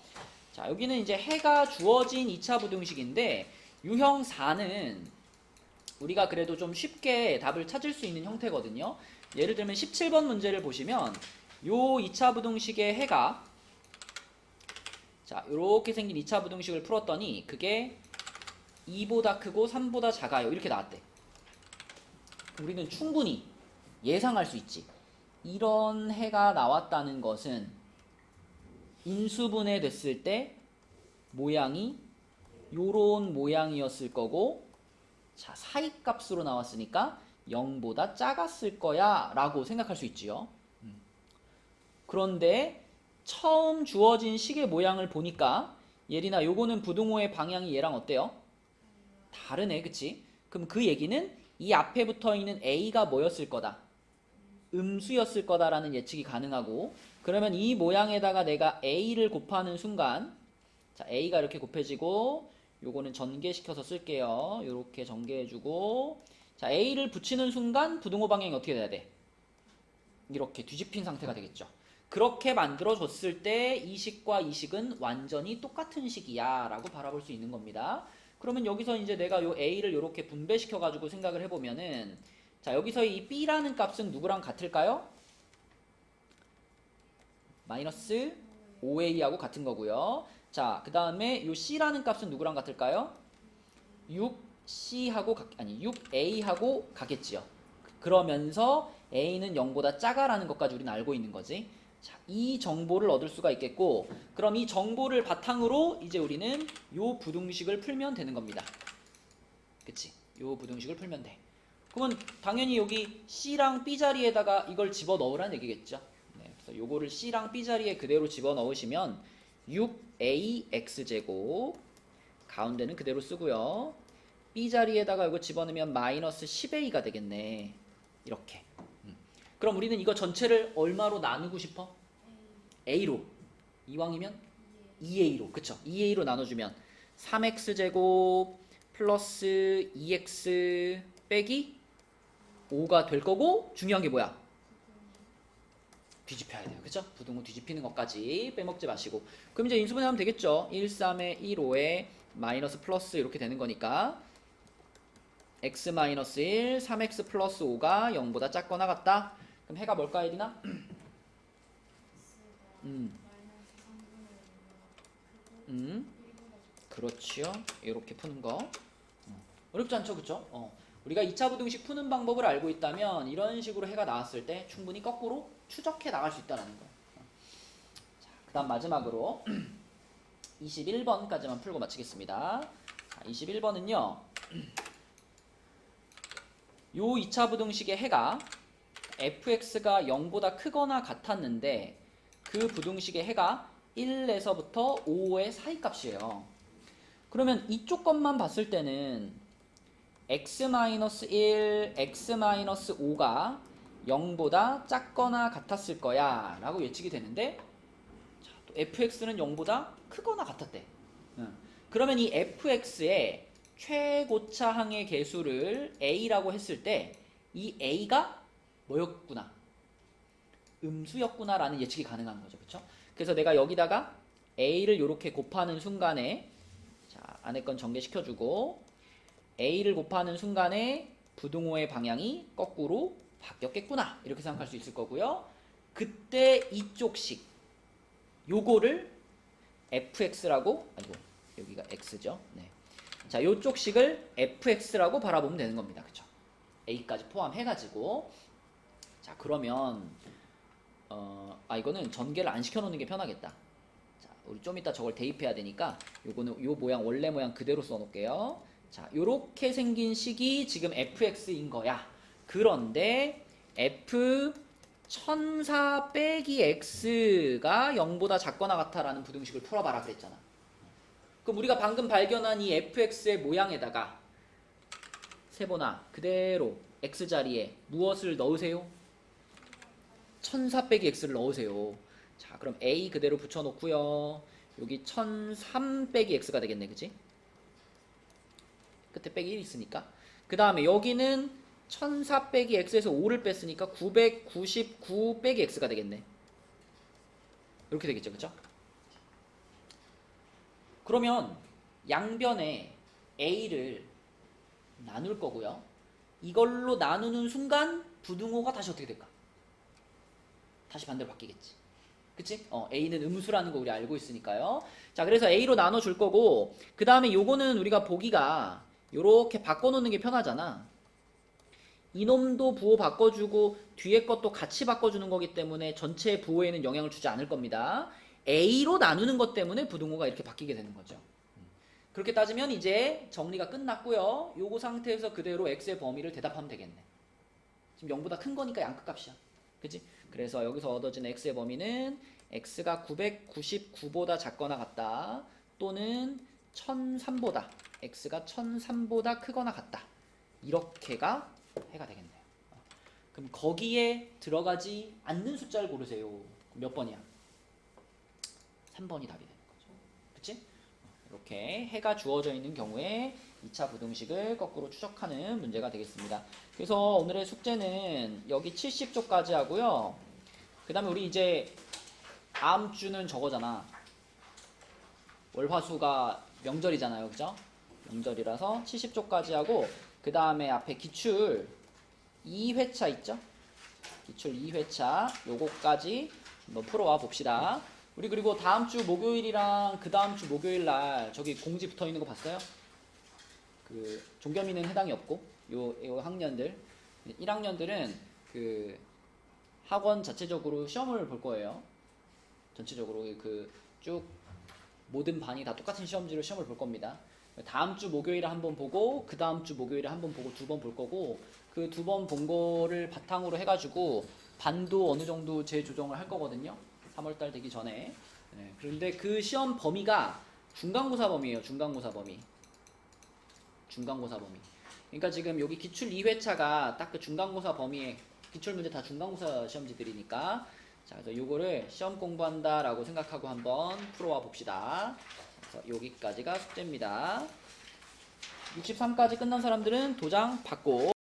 자, 여기는 이제 해가 주어진 2차 부등식인데 유형 4는 우리가 그래도 좀 쉽게 답을 찾을 수 있는 형태거든요. 예를 들면 17번 문제를 보시면 요 2차 부등식의 해가 자, 이렇게 생긴 2차 부등식을 풀었더니 그게 2보다 크고 3보다 작아요. 이렇게 나왔대. 우리는 충분히 예상할 수 있지. 이런 해가 나왔다는 것은 인수분해 됐을 때 모양이 요런 모양이었을 거고, 자, 사이값으로 나왔으니까 0보다 작았을 거야 라고 생각할 수 있지요. 그런데 처음 주어진 식의 모양을 보니까 예린아, 요거는 부등호의 방향이 얘랑 어때요? 다르네, 그치? 그럼 그 얘기는 이 앞에 붙어 있는 A가 뭐였을 거다? 음수였을 거다라는 예측이 가능하고, 그러면 이 모양에다가 내가 A를 곱하는 순간, 자, A가 이렇게 곱해지고, 요거는 전개시켜서 쓸게요. 요렇게 전개해주고, 자, A를 붙이는 순간 부등호 방향이 어떻게 돼야 돼? 이렇게 뒤집힌 상태가 되겠죠. 그렇게 만들어줬을 때 이 식과 이 식은 완전히 똑같은 식이야 라고 바라볼 수 있는 겁니다. 그러면 여기서 이제 내가 요 A를 이렇게 분배시켜 가지고 생각을 해보면은, 자, 여기서 이 B라는 값은 누구랑 같을까요? 마이너스 5A하고 같은 거고요. 자, 그 다음에 요 C라는 값은 누구랑 같을까요? 6C하고 6A하고 같겠지요. 그러면서 A는 0보다 작아라는 것까지 우리는 알고 있는 거지. 자, 이 정보를 얻을 수가 있겠고, 그럼 이 정보를 바탕으로 이제 우리는 요 부등식을 풀면 되는 겁니다. 그치? 요 부등식을 풀면 돼. 그러면 당연히 여기 C랑 B 자리에다가 이걸 집어넣으라는 얘기겠죠. 네, 그래서 요거를 C랑 B 자리에 그대로 집어넣으시면 6AX제곱, 가운데는 그대로 쓰고요. B 자리에다가 이거 집어넣으면 마이너스 10A가 되겠네. 이렇게. 그럼 우리는 이거 전체를 얼마로 나누고 싶어? A로. 이왕이면 2A로. 그쵸? 2A로 나눠주면 3X제곱 플러스 2X 빼기 5가 될 거고, 중요한 게 뭐야? 뒤집혀야 돼요. 그쵸? 부등호 뒤집히는 것까지 빼먹지 마시고. 그럼 이제 인수분해하면 되겠죠? 1, 3에 1, 5에 마이너스 플러스 이렇게 되는 거니까 x 마이너스 1, 3x 플러스 5가 0보다 작거나 같다. 그럼 해가 뭘까, 예린아? 그렇지요. 이렇게 푸는 거. 어렵지 않죠, 그쵸? 우리가 2차 부등식 푸는 방법을 알고 있다면 이런 식으로 해가 나왔을 때 충분히 거꾸로 추적해 나갈 수 있다는 거. 자, 그 다음 마지막으로 21번까지만 풀고 마치겠습니다. 자, 21번은요. 요 2차 부등식의 해가 fx가 0보다 크거나 같았는데 그 부등식의 해가 1에서부터 5의 사이값이에요. 그러면 이쪽 것만 봤을 때는 x-1, x-5가 0보다 작거나 같았을 거야 라고 예측이 되는데, 자, 또 fx는 0보다 크거나 같았대. 그러면 이 fx의 최고차 항의 개수를 a라고 했을 때 이 a가 뭐였구나? 음수였구나 라는 예측이 가능한 거죠. 그쵸? 그래서 내가 여기다가 a를 이렇게 곱하는 순간에, 자, 안에 건 전개시켜주고, a를 곱하는 순간에 부등호의 방향이 거꾸로 바뀌었겠구나 이렇게 생각할 수 있을 거고요. 그때 이쪽 식 요거를 fx라고, 아니고 여기가 x죠. 네. 자, 요쪽 식을 fx라고 바라보면 되는 겁니다. 그쵸? a까지 포함해가지고. 자, 그러면 이거는 전개를 안 시켜놓는 게 편하겠다. 자, 우리 좀 이따 저걸 대입해야 되니까 요거는 요 모양, 원래 모양 그대로 써놓을게요. 자, 요렇게 생긴 식이 지금 fx인 거야. 그런데 f 1004 빼기 x가 0보다 작거나 같아라는 부등식을 풀어봐라 그랬잖아. 그럼 우리가 방금 발견한 이 fx의 모양에다가 세번아 그대로 x자리에 무엇을 넣으세요? 1004 빼기 x를 넣으세요. 자, 그럼 a 그대로 붙여놓고요. 여기 1003 빼기 x가 되겠네, 그치? 끝에 빼기 1 있으니까. 그 다음에 여기는 1004 빼기 x에서 5를 뺐으니까 999 빼기 x가 되겠네. 이렇게 되겠죠, 그쵸? 그러면 양변에 a를 나눌 거고요. 이걸로 나누는 순간 부등호가 다시 어떻게 될까? 다시 반대로 바뀌겠지. 그치? A는 음수라는 거 우리 알고 있으니까요. 자, 그래서 A로 나눠줄 거고, 그 다음에 요거는 우리가 보기가 요렇게 바꿔놓는 게 편하잖아. 이놈도 부호 바꿔주고 뒤에 것도 같이 바꿔주는 거기 때문에 전체 부호에는 영향을 주지 않을 겁니다. A로 나누는 것 때문에 부등호가 이렇게 바뀌게 되는 거죠. 그렇게 따지면 이제 정리가 끝났고요. 요거 상태에서 그대로 x의 범위를 대답하면 되겠네. 지금 0보다 큰 거니까 양끝값이야. 그치? 그래서 여기서 얻어진 x의 범위는 x가 999보다 작거나 같다. 또는 1003보다, x가 1003보다 크거나 같다. 이렇게가 해가 되겠네요. 그럼 거기에 들어가지 않는 숫자를 고르세요. 몇 번이야? 3번이 답이 되는 거죠. 그치? 이렇게 해가 주어져 있는 경우에 2차 부등식을 거꾸로 추적하는 문제가 되겠습니다. 그래서 오늘의 숙제는 여기 70조까지 하고요. 그 다음에 우리 이제 다음 주는 저거잖아. 월화수가 명절이잖아요. 그죠? 명절이라서 70조까지 하고, 그 다음에 앞에 기출 2회차 있죠? 기출 2회차 요거까지 한번 풀어와 봅시다. 우리 그리고 다음 주 목요일이랑 그 다음 주 목요일 날 저기 공지 붙어 있는 거 봤어요? 그 종겸이는 해당이 없고 요 학년들 1학년들은 그 학원 자체적으로 시험을 볼 거예요. 전체적으로 그 쭉 모든 반이 다 똑같은 시험지로 시험을 볼 겁니다. 다음 주 목요일에 한 번 보고 그 다음 주 목요일에 한 번 보고 2번 볼 거고, 그 2번 본 거를 바탕으로 해가지고 반도 어느 정도 재조정을 할 거거든요. 3월달 되기 전에. 네, 그런데 그 시험 범위가 중간고사 범위예요. 중간고사 범위. 중간고사 범위. 그러니까 지금 여기 기출 2회차가 딱 그 중간고사 범위에, 기출 문제 다 중간고사 시험지들이니까, 자, 그래서 요거를 시험 공부한다라고 생각하고 한번 풀어와 봅시다. 그래서 여기까지가 숙제입니다. 63까지 끝난 사람들은 도장 받고